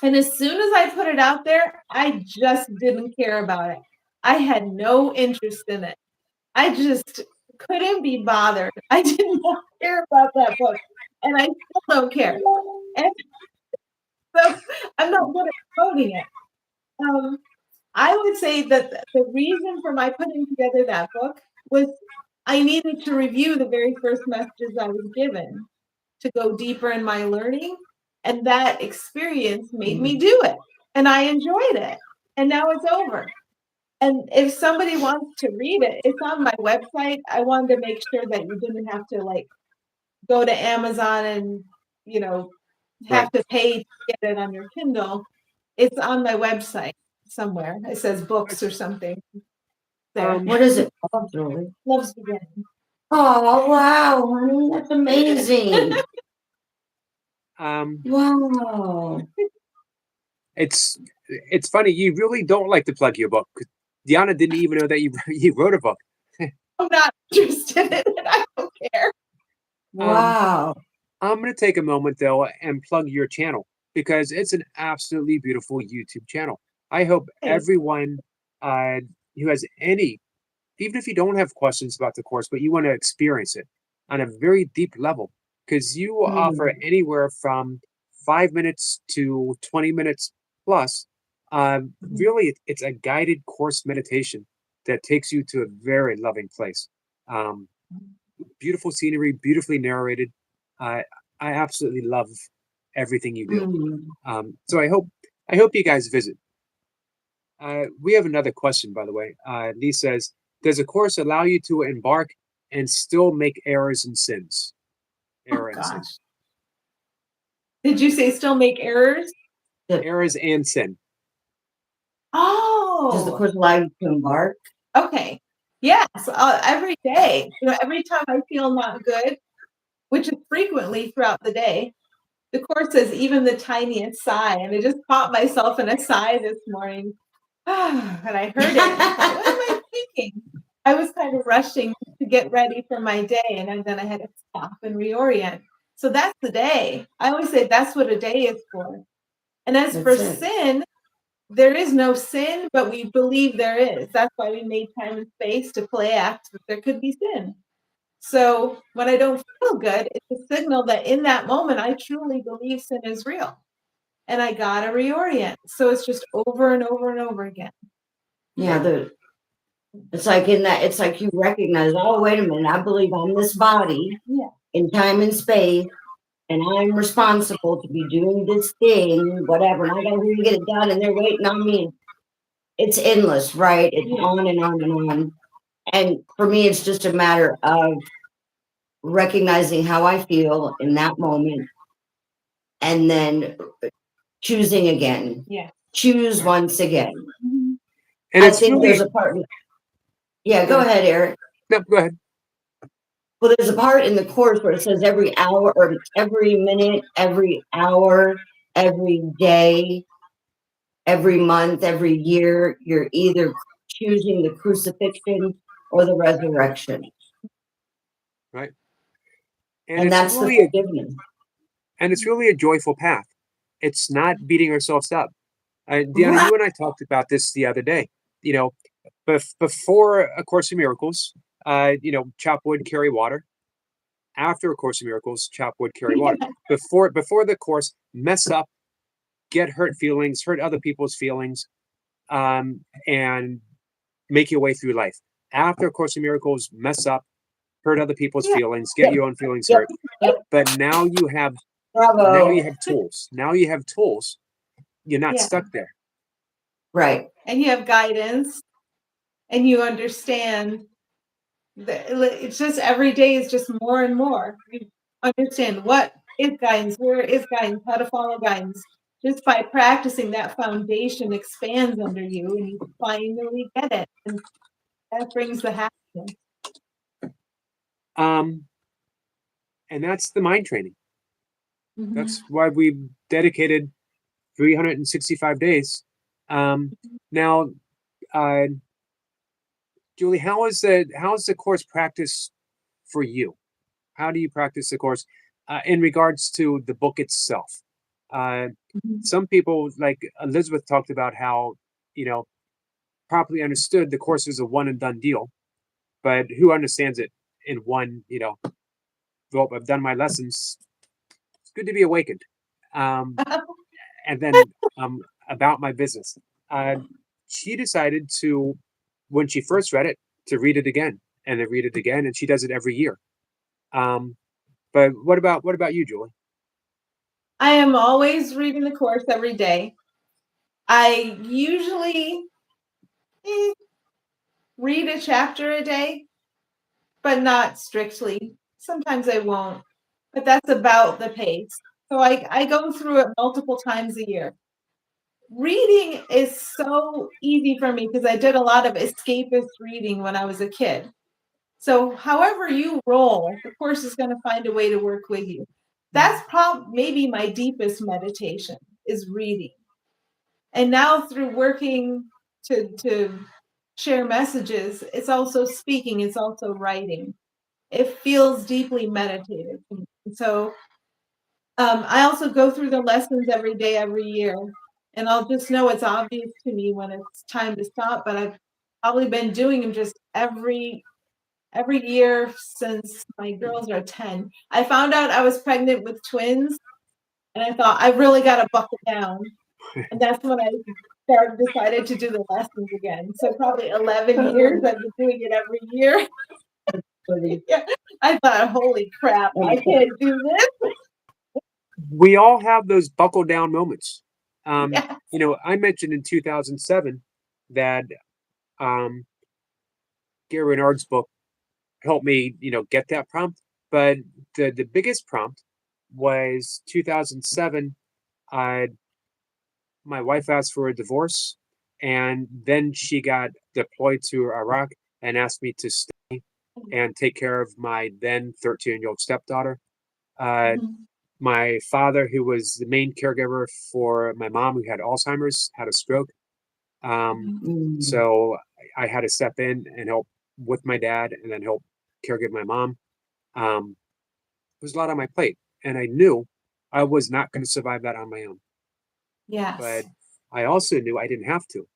And as soon as I put it out there, I just didn't care about it. I had no interest in it. I just couldn't be bothered. I did not care about that book. And I still don't care. And so I'm not good at promoting it. I would say that the reason for my putting together that book was I needed to review the very first messages I was given to go deeper in my learning. And that experience made me do it. And I enjoyed it. And now it's over. And if somebody wants to read it, it's on my website. I wanted to make sure that you didn't have to like go to Amazon and, you know, have to pay to get it on your Kindle. It's on my website somewhere. It says books or something. There. What is it called, Julie? Love's Beginning. Oh, wow, honey, that's amazing. Wow. It's funny. You really don't like to plug your book. DeOna didn't even know that you wrote a book. I'm not interested in it. I don't care. Wow. I'm going to take a moment though and plug your channel because it's an absolutely beautiful YouTube channel. I hope Thanks. everyone who has any, even if you don't have questions about the course, but you want to experience it on a very deep level, because you offer anywhere from 5 minutes to 20 minutes plus. Really, it's a guided course meditation that takes you to a very loving place. Beautiful scenery, beautifully narrated. I absolutely love everything you do. So I hope you guys visit. We have another question, by the way. Lee says, "Does a course allow you to embark and still make errors and sins?" Oh, gosh. Did you say still make errors? Errors and sin. Does the Oh, course allow you to embark? okay. Yes, every day. You know, every time I feel not good, which is frequently throughout the day, the course says even the tiniest sigh, and I just caught myself in a sigh this morning. And I heard it. And I thought, what am I thinking? I was kind of rushing to get ready for my day, and then I had to stop and reorient. So that's the day. I always say that's what a day is for. And as for sin, there is no sin, but we believe there is. That's why we made time and space to play act that there could be sin. So when I don't feel good, it's a signal that in that moment, I truly believe sin is real. And I got to reorient. So it's just over and over and over again. Yeah, it's like it's like you recognize, oh, wait a minute, I believe I'm this body in time and space, and I'm responsible to be doing this thing, whatever, and I gotta really get it done, and they're waiting on me. It's endless, right? It's on and on and on. And for me, it's just a matter of recognizing how I feel in that moment and then choosing again. Yeah. Choose once again. And I it's think really, there's a part. Yeah, go ahead, Eric. no, go ahead. Well, there's a part in the course where it says every hour or every minute, every hour, every day, every month, every year, you're either choosing the crucifixion or the resurrection. Right. And it's that's really the forgiveness. and it's really a joyful path. It's not beating ourselves up. DeOna, you and I talked about this the other day. You know, before A Course in Miracles, chop wood, carry water. After A Course in Miracles, chop wood, carry water. Before the course, mess up, get hurt feelings, hurt other people's feelings, and make your way through life. After A Course in Miracles, mess up, hurt other people's feelings, get your own feelings hurt. But now you have tools. Now you have tools. You're not stuck there. Right. And you have guidance and you understand that it's just every day is just more and more. understand what is guidance, where is guidance, how to follow guidance. Just by practicing, that foundation expands under you and you finally get it. And that brings the happiness. And that's the mind training. Mhm. That's why we've dedicated 365 days. Now, Julie, how is the course practice for you? How do you practice the course in regards to the book itself? Mhm. Some people, like Elizabeth, talked about how, properly understood, the course is a one and done deal. But who understands it in one, well, I've done my lessons. It's good to be awakened. And then about my business. She decided to, when she first read it, to read it again and then read it again, and she does it every year. But what about you, Julie? I am always reading the course every day. I usually read a chapter a day, but not strictly. Sometimes I won't, but that's about the pace. So I go through it multiple times a year. Reading is so easy for me because I did a lot of escapist reading when I was a kid. So however you roll, the course is going to find a way to work with you. That's maybe my deepest meditation is reading. And now through working to share messages, it's also speaking, it's also writing. It feels deeply meditative. So I also go through the lessons every day, every year, and I'll just know it's obvious to me when it's time to stop. But I've probably been doing them just every year since my girls are 10. I found out I was pregnant with twins, and I thought I really got to buckle down, and that's when I decided to do the lessons again. So probably 11 years I've been doing it every year. Yeah. I thought, holy crap, I can't do this. We all have those buckle down moments. Yeah. I mentioned in 2007 that Gary Renard's book helped me, get that prompt. But the biggest prompt was 2007. Uh, my wife asked for a divorce, and then she got deployed to Iraq and asked me to stay and take care of my then 13-year-old stepdaughter. Mhm. My father, who was the main caregiver for my mom, who had Alzheimer's, had a stroke. So I had to step in and help with my dad and then help caregive my mom. It was a lot on my plate, and I knew I was not going to survive that on my own. But Yes. I also knew I didn't have to.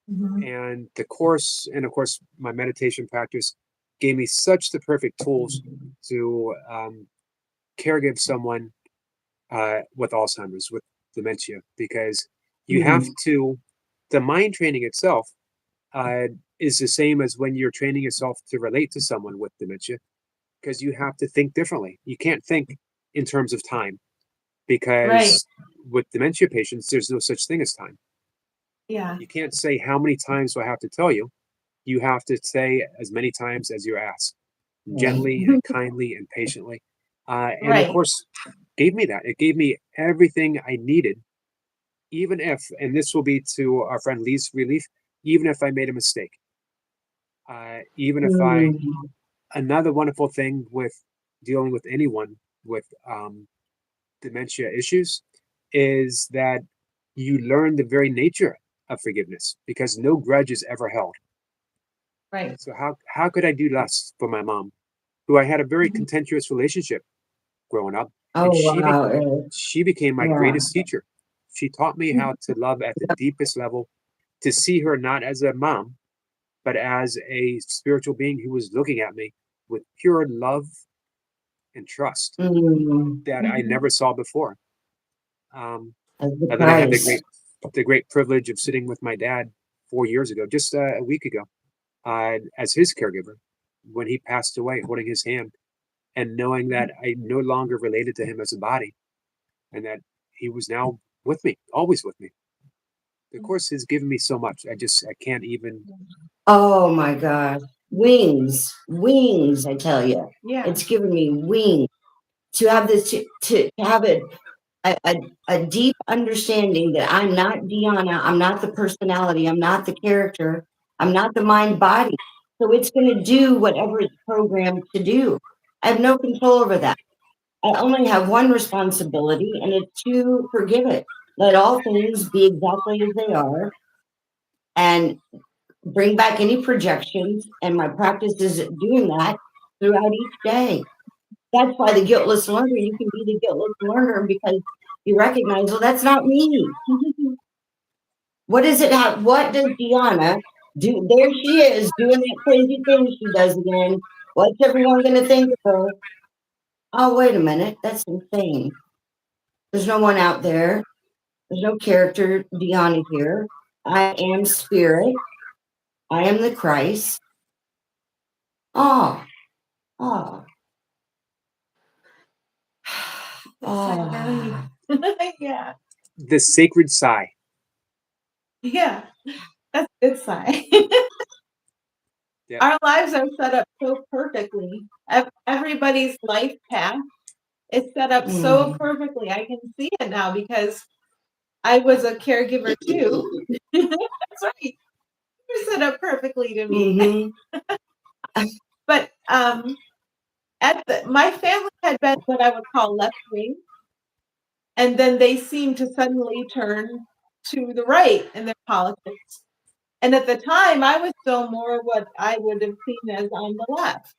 Mhm. And the course, and of course, my meditation practice gave me such the perfect tools to caregive someone with Alzheimer's, with dementia, because you have to, the mind training itself uh, is the same as when you're training yourself to relate to someone with dementia, because you have to think differently. You can't think in terms of time, Right. because with dementia patients, there's no such thing as time. Yeah. You can't say, how many times do I have to tell you? You have to say as many times as you're asked, gently and kindly and patiently. And the Right. course gave me that. It gave me everything I needed, even if, and this will be to our friend Lee's relief, even if I made a mistake. Even if another wonderful thing with dealing with anyone with dementia issues is that you learn the very nature of forgiveness because no grudge is ever held. Right. So how could I do less for my mom, who I had a very Mhm. contentious relationship growing up, Oh, and wow. she became my Yeah. greatest teacher. She taught me how to love at the deepest level, to see her not as a mom, but as a spiritual being who was looking at me with pure love and trust that I Mhm. never saw before. Um, As the and then I had price. the great privilege of sitting with my dad 4 years ago, just a week ago, as his caregiver when he passed away, holding his hand and knowing that I no longer related to him as a body and that he was now with me, always with me. The course has given me so much. I can't even. Oh my God. Wings. Wings, I tell you. Yeah. It's given me wings. to have this, to have a deep understanding that I'm not DeOna, I'm not the personality, I'm not the character, I'm not the mind body. So it's going to do whatever it's programmed to do. I have no control over that. I only have one responsibility, and it's to forgive it. Let all things be exactly as they are, and bring back any projections. And my practice is doing that throughout each day. That's why the guiltless learner, you can be the guiltless learner because you recognize, well, that's not me. What does it have? What does DeOna do? There she is doing that crazy thing she does again. What's everyone going to think of her? Oh, wait a minute. That's insane. There's no one out there. There's no character DeOna here. I am spirit. I am the Christ. Oh, oh. Oh. Yeah. The sacred sigh. Yeah. That's a good sign. Yeah. Our lives are set up so perfectly. Everybody's life path is set up so perfectly. I can see it now because I was a caregiver too. That's right. You're set up perfectly to me. But my family had been what I would call left wing, and then they seemed to suddenly turn to the right in their politics. And at the time, I was still more what I would have seen as on the left.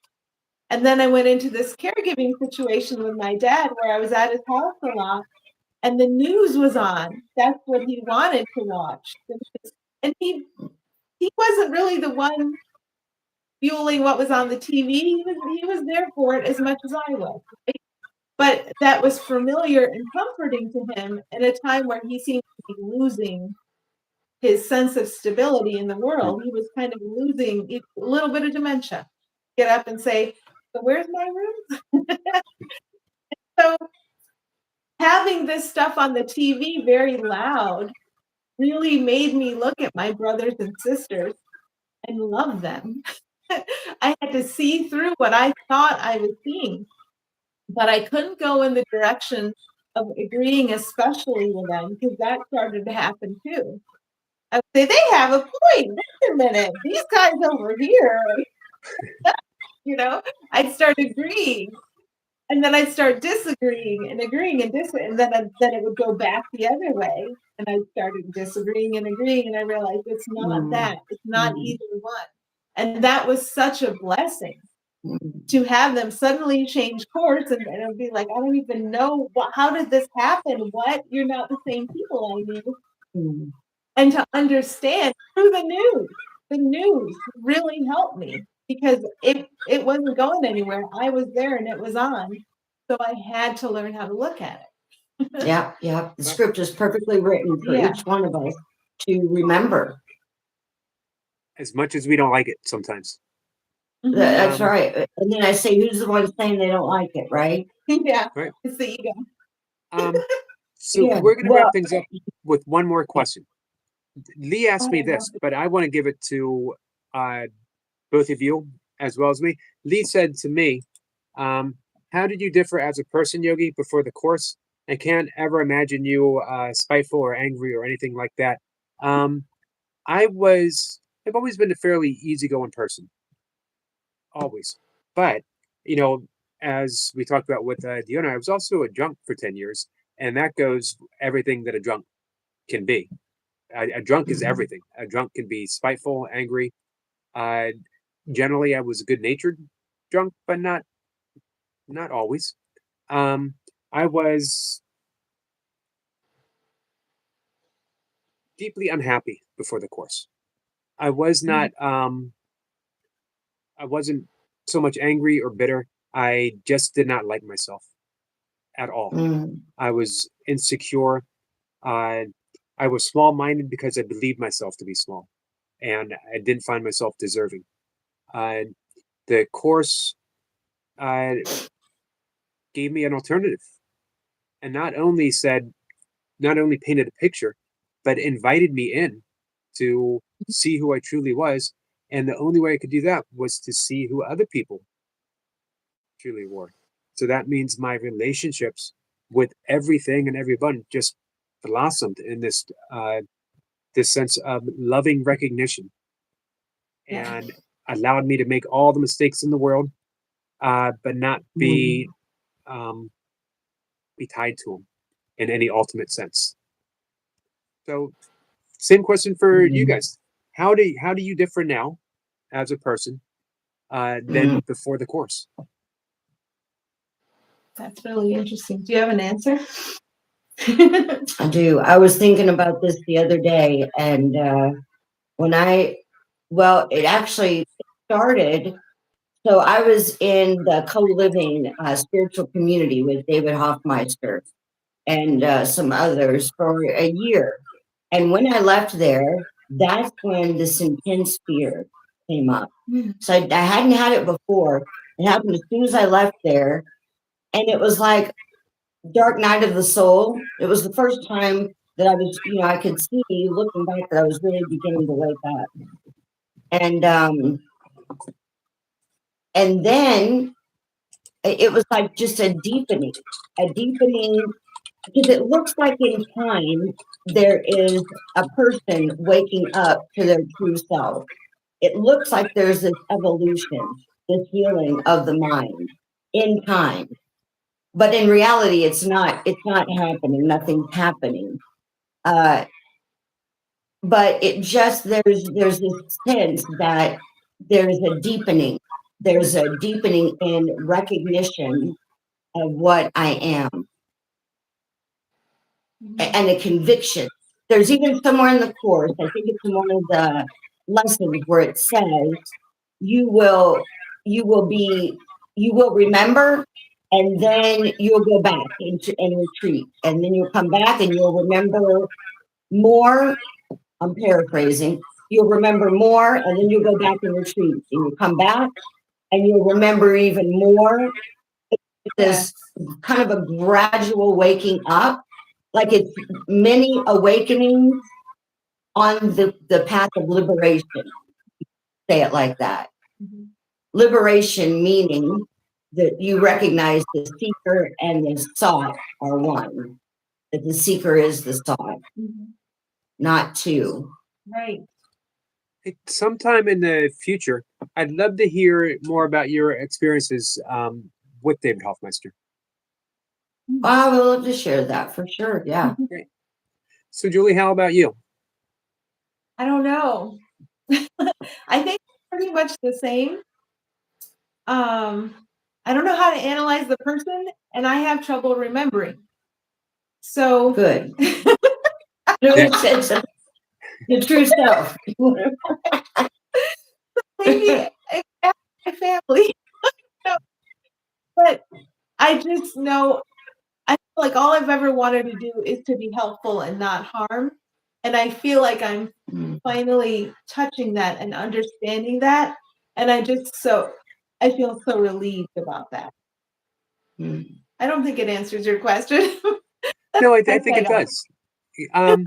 And then I went into this caregiving situation with my dad where I was at his house a lot, and the news was on. That's what he wanted to watch. And he wasn't really the one fueling what was on the TV. He was there for it as much as I was. Right? But that was familiar and comforting to him at a time where he seemed to be losing his sense of stability in the world. He was kind of losing a little bit of dementia. Get up and say, so where's my room? So having this stuff on the TV very loud really made me look at my brothers and sisters and love them. I had to see through what I thought I was seeing, but I couldn't go in the direction of agreeing, especially with them, because that started to happen too. I would say, they have a point. Wait a minute, these guys over here, I'd start agreeing. And then I'd start disagreeing and agreeing and and then it would go back the other way. And I started disagreeing and agreeing, and I realized it's not that. It's not either one. And that was such a blessing to have them suddenly change course, and it would be like, I don't even know how did this happen? What? You're not the same people I knew. And to understand through the news really helped me because it wasn't going anywhere. I was there and it was on. So I had to learn how to look at it. Yeah. The script is perfectly written for each one of us to remember. As much as we don't like it sometimes. That's right. And then I say, who's the one saying they don't like it, right? Yeah. Right. It's the ego. So we're going to wrap things up with one more question. Lee asked me this, but I want to give it to both of you as well as me. Lee said to me, how did you differ as a person, Yogi, before the course? I can't ever imagine you spiteful or angry or anything like that. I've always been a fairly easygoing person. Always. But, as we talked about with DeOna, I was also a drunk for 10 years, and that goes everything that a drunk can be. A drunk is everything. A drunk can be spiteful, angry. Generally, I was a good-natured drunk, but not always. I was deeply unhappy before the course. I was not. I wasn't so much angry or bitter. I just did not like myself at all. I was insecure. I was small-minded because I believed myself to be small, and I didn't find myself deserving. The course gave me an alternative, and not only painted a picture, but invited me in to see who I truly was. And the only way I could do that was to see who other people truly were. So that means my relationships with everything and everyone just blossomed in this sense of loving recognition, Yeah. and allowed me to make all the mistakes in the world, but not um, be tied to them in any ultimate sense. So, same question for you Mm, guys. How do you differ now as a person mm, than before the course? That's really interesting. Do you have an answer? I do. I was thinking about this the other day, and when it actually started. So I was in the co-living spiritual community with David Hoffmeister and some others for a year. And when I left there, that's when this intense fear came up. So I hadn't had it before. It happened as soon as I left there. And it was like dark night of the soul. It was the first time that I was, I could see looking back that I was really beginning to wake up. And then it was like just a deepening, because it looks like in time there is a person waking up to their true self. It looks like there's this evolution, this healing of the mind in time. But in reality, it's not happening. Nothing's happening. Uh, but it just there's this sense that there's a deepening. There's a deepening in recognition of what I am and a conviction. There's even somewhere in the course, I think it's in one of the lessons where it says you will you will be you will remember and then you'll go back and retreat. And then you'll come back and you'll remember more. I'm paraphrasing. You'll remember more and then you'll go back and retreat. And you'll come back and you'll remember even more. This kind of a gradual waking up, like it's many awakenings on the path of liberation. Say it like that. Mhm. Liberation meaning that you recognize the seeker and the sought are one. That the seeker is the sought, Mhm. not two. Right. Sometime in the future, I'd love to hear more about your experiences with David Hoffmeister. I will love to share that for sure. Yeah. Great. So, Julie, how about you? I don't know. I think pretty much the same. I don't know how to analyze the person, and I have trouble remembering. So Good. Yeah. It's the true self. maybe I ask my family, but I just know I feel like all I've ever wanted to do is to be helpful and not harm. And I feel like I'm Mm, finally touching that and understanding that. And I feel so relieved about that. mm, I don't think it answers your question. No, I That's think head it on. does. Um,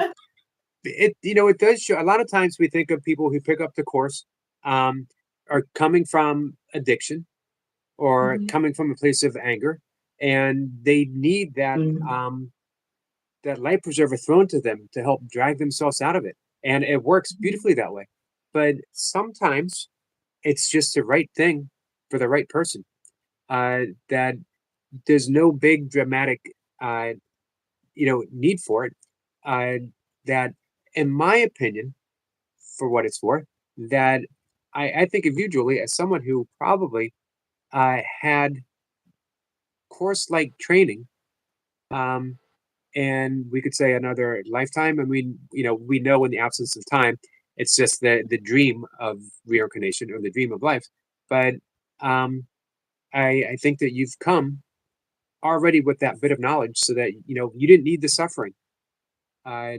it does show. A lot of times we think of people who pick up the course um, are coming from addiction or Mhm. coming from a place of anger, and they need mm, that life preserver thrown to them to help drag themselves out of it, and it works Mhm. beautifully that way. But sometimes it's just the right thing for the right person. That there's no big dramatic, uh, need for it. Uh, that, in my opinion, for what it's worth, that I think of you, Julie, as someone who probably had course-like training, um, and we could say another lifetime. I mean, we know in the absence of time, it's just the dream of reincarnation or the dream of life. But um, I think that you've come already with that bit of knowledge, so that you didn't need the suffering, uh,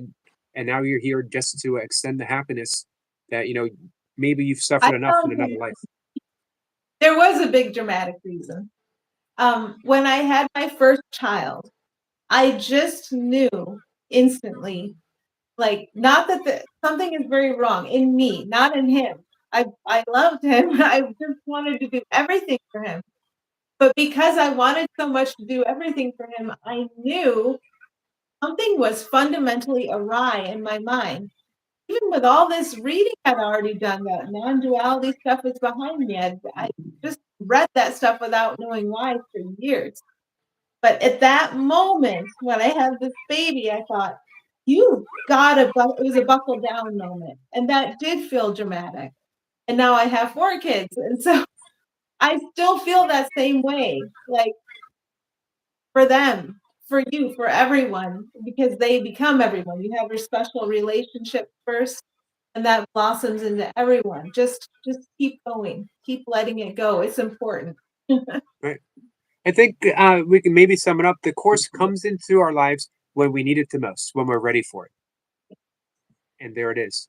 and now you're here just to extend the happiness that maybe you've I suffered enough in found another life. there was a big dramatic reason. When I had my first child, I just knew instantly, like, not that something is very wrong in me, not in him. I loved him. I just wanted to do everything for him. But because I wanted so much to do everything for him, I knew something was fundamentally awry in my mind. Even with all this reading I'd already done, that non-duality stuff is behind me. I just read that stuff without knowing why for years. But at that moment, when I had this baby, I thought, you gotta, it was a buckle down moment. And that did feel dramatic. And now I have 4 kids. And so I still feel that same way, like for them, for you, for everyone, because they become everyone. You have your special relationship first, and that blossoms into everyone. Just keep going, keep letting it go. It's important. Right. I think we can maybe sum it up. The course comes into our lives when we need it the most, when we're ready for it. And there it is.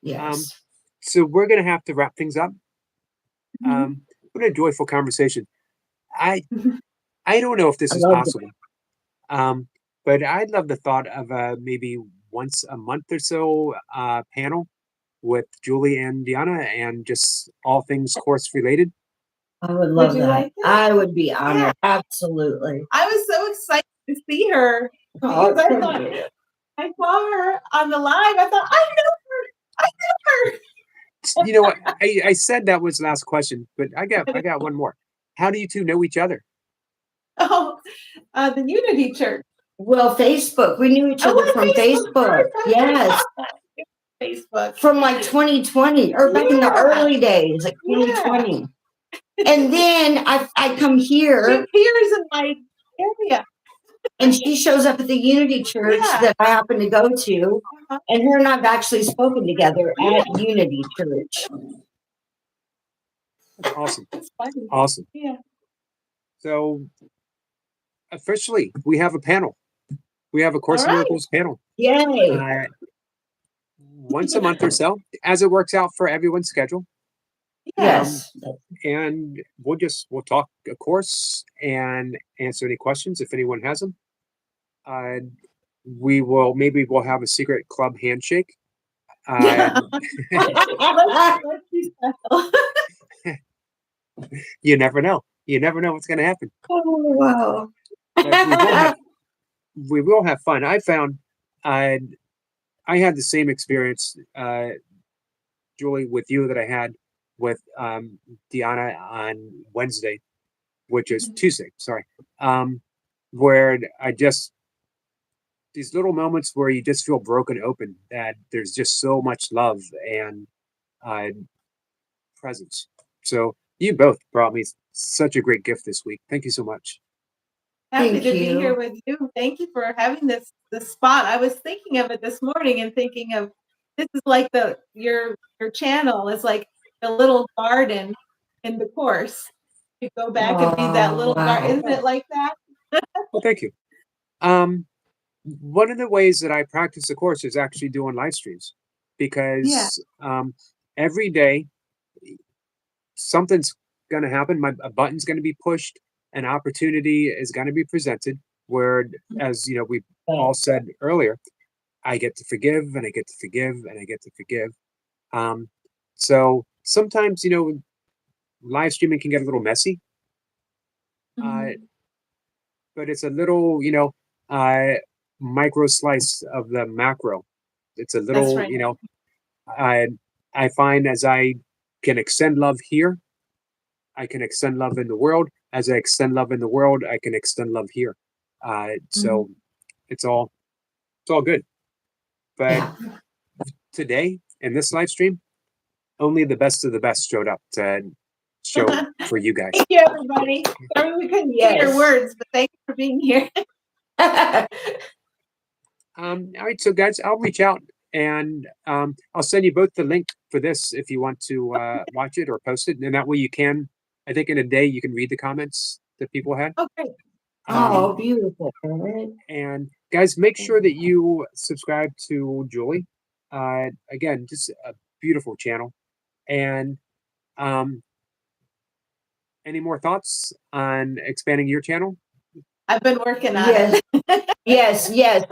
Yes. So we're going to have to wrap things up. What a joyful conversation. I don't know if this I is love it. possible, but I'd love the thought of maybe once a month or so panel with Julie and DeOna and just all things course related. I would love you that. like that? I would be honored. Absolutely. I was so excited to see her Oh, because I thought I saw her on the live. I thought, I know her. I know her. You know what? I said that was the last question, but I got one more. How do you two know each other? Oh, the Unity Church. Well, Facebook. We knew each other from Facebook. Yes. Facebook. From like 2020 or back in the early days, like 2020. And then I come here. She appears in my area. And she shows up at the Unity Church that I happen to go to. And her and I've actually spoken together at Unity Church. That's awesome. That's funny. Awesome. Yeah. So officially, we have a panel. We have a Course in Miracles panel. Yay. Once a month or so, as it works out for everyone's schedule. Yes. And we'll talk a course and answer any questions if anyone has them. We'll have a secret club handshake. Let's be special. You never know. You never know what's going to happen. Oh, wow. But we will have fun. I found I had the same experience, Julie, with you that I had with DeOna on Wednesday, which is Tuesday, sorry, where these little moments where you just feel broken open, that there's just so much love and presence. So you both brought me such a great gift this week. Thank you so much. Happy to be here with you. Thank you for having this spot. I was thinking of it this morning and thinking of this is like your channel is like the little garden in the course. You go back and be that little garden. Isn't it like that? Well, thank you. One of the ways that I practice the course is actually doing live streams, because every day something's going to happen. A button's going to be pushed. An opportunity is going to be presented where, as you know, we all said earlier, I get to forgive and I get to forgive and I get to forgive. So sometimes, live streaming can get a little messy, but it's a little, micro slice of the macro. It's a little, I find as I can extend love here, I can extend love in the world. As I extend love in the world, I can extend love here. So it's all good. But today in this live stream, only the best of the best showed up to show for you guys. Thank you, everybody. Sorry we couldn't hear your words, but thank you for being here. All right, so guys, I'll reach out and I'll send you both the link for this if you want to watch it or post it, and that way you can. I think in a day you can read the comments that people had. Okay. Oh, beautiful. And guys, make sure that you subscribe to Julie. Again, just a beautiful channel. And any more thoughts on expanding your channel? I've been working on it. Yes. That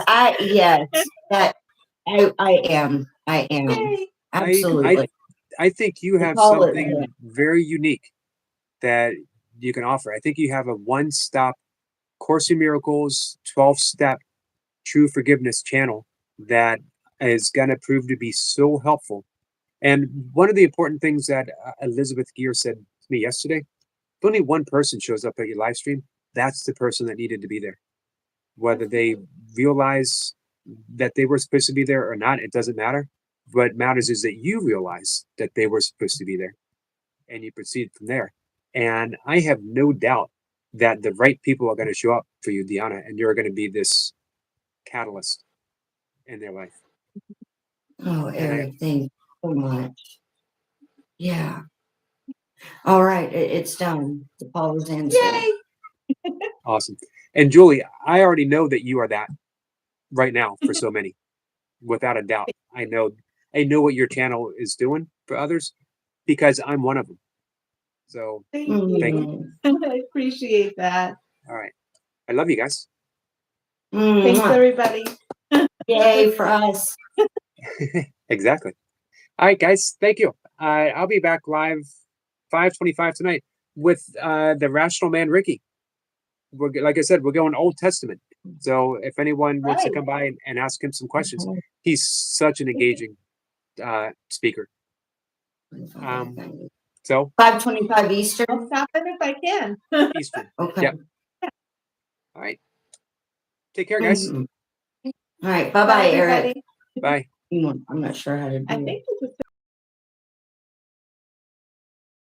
I am. Yay. Absolutely. I think you have something very unique that you can offer. I think you have a one-stop Course in Miracles 12-step true forgiveness channel that is going to prove to be so helpful. And one of the important things that Elizabeth Gear said to me yesterday, if only one person shows up at your live stream, that's the person that needed to be there. Whether they realize that they were supposed to be there or not, it doesn't matter. What matters is that you realize that they were supposed to be there and you proceed from there. And I have no doubt that the right people are going to show up for you, DeOna, and you're going to be this catalyst in their life. Oh, Eric, thank you so much. Yeah. All right, it's done. The call was answered. Yay! Awesome. And Julie, I already know that you are that right now for so many, without a doubt. I know what your channel is doing for others because I'm one of them. So Thank you. thank you. I appreciate that. All right. I love you guys. Thanks, everybody. Yay for us. Exactly. All right, guys. Thank you. I'll be back live 5:25 tonight with the Rational Man Ricky. Like I said, we're going Old Testament. So if anyone wants to come by and ask him some questions, he's such an engaging speaker. So 5:25 Eastern. I'll stop it if I can. Eastern. Okay. Yep. All right. Take care, guys. All right. Bye-bye, Eric. everybody. Bye. I'm not sure how to do I it. think you just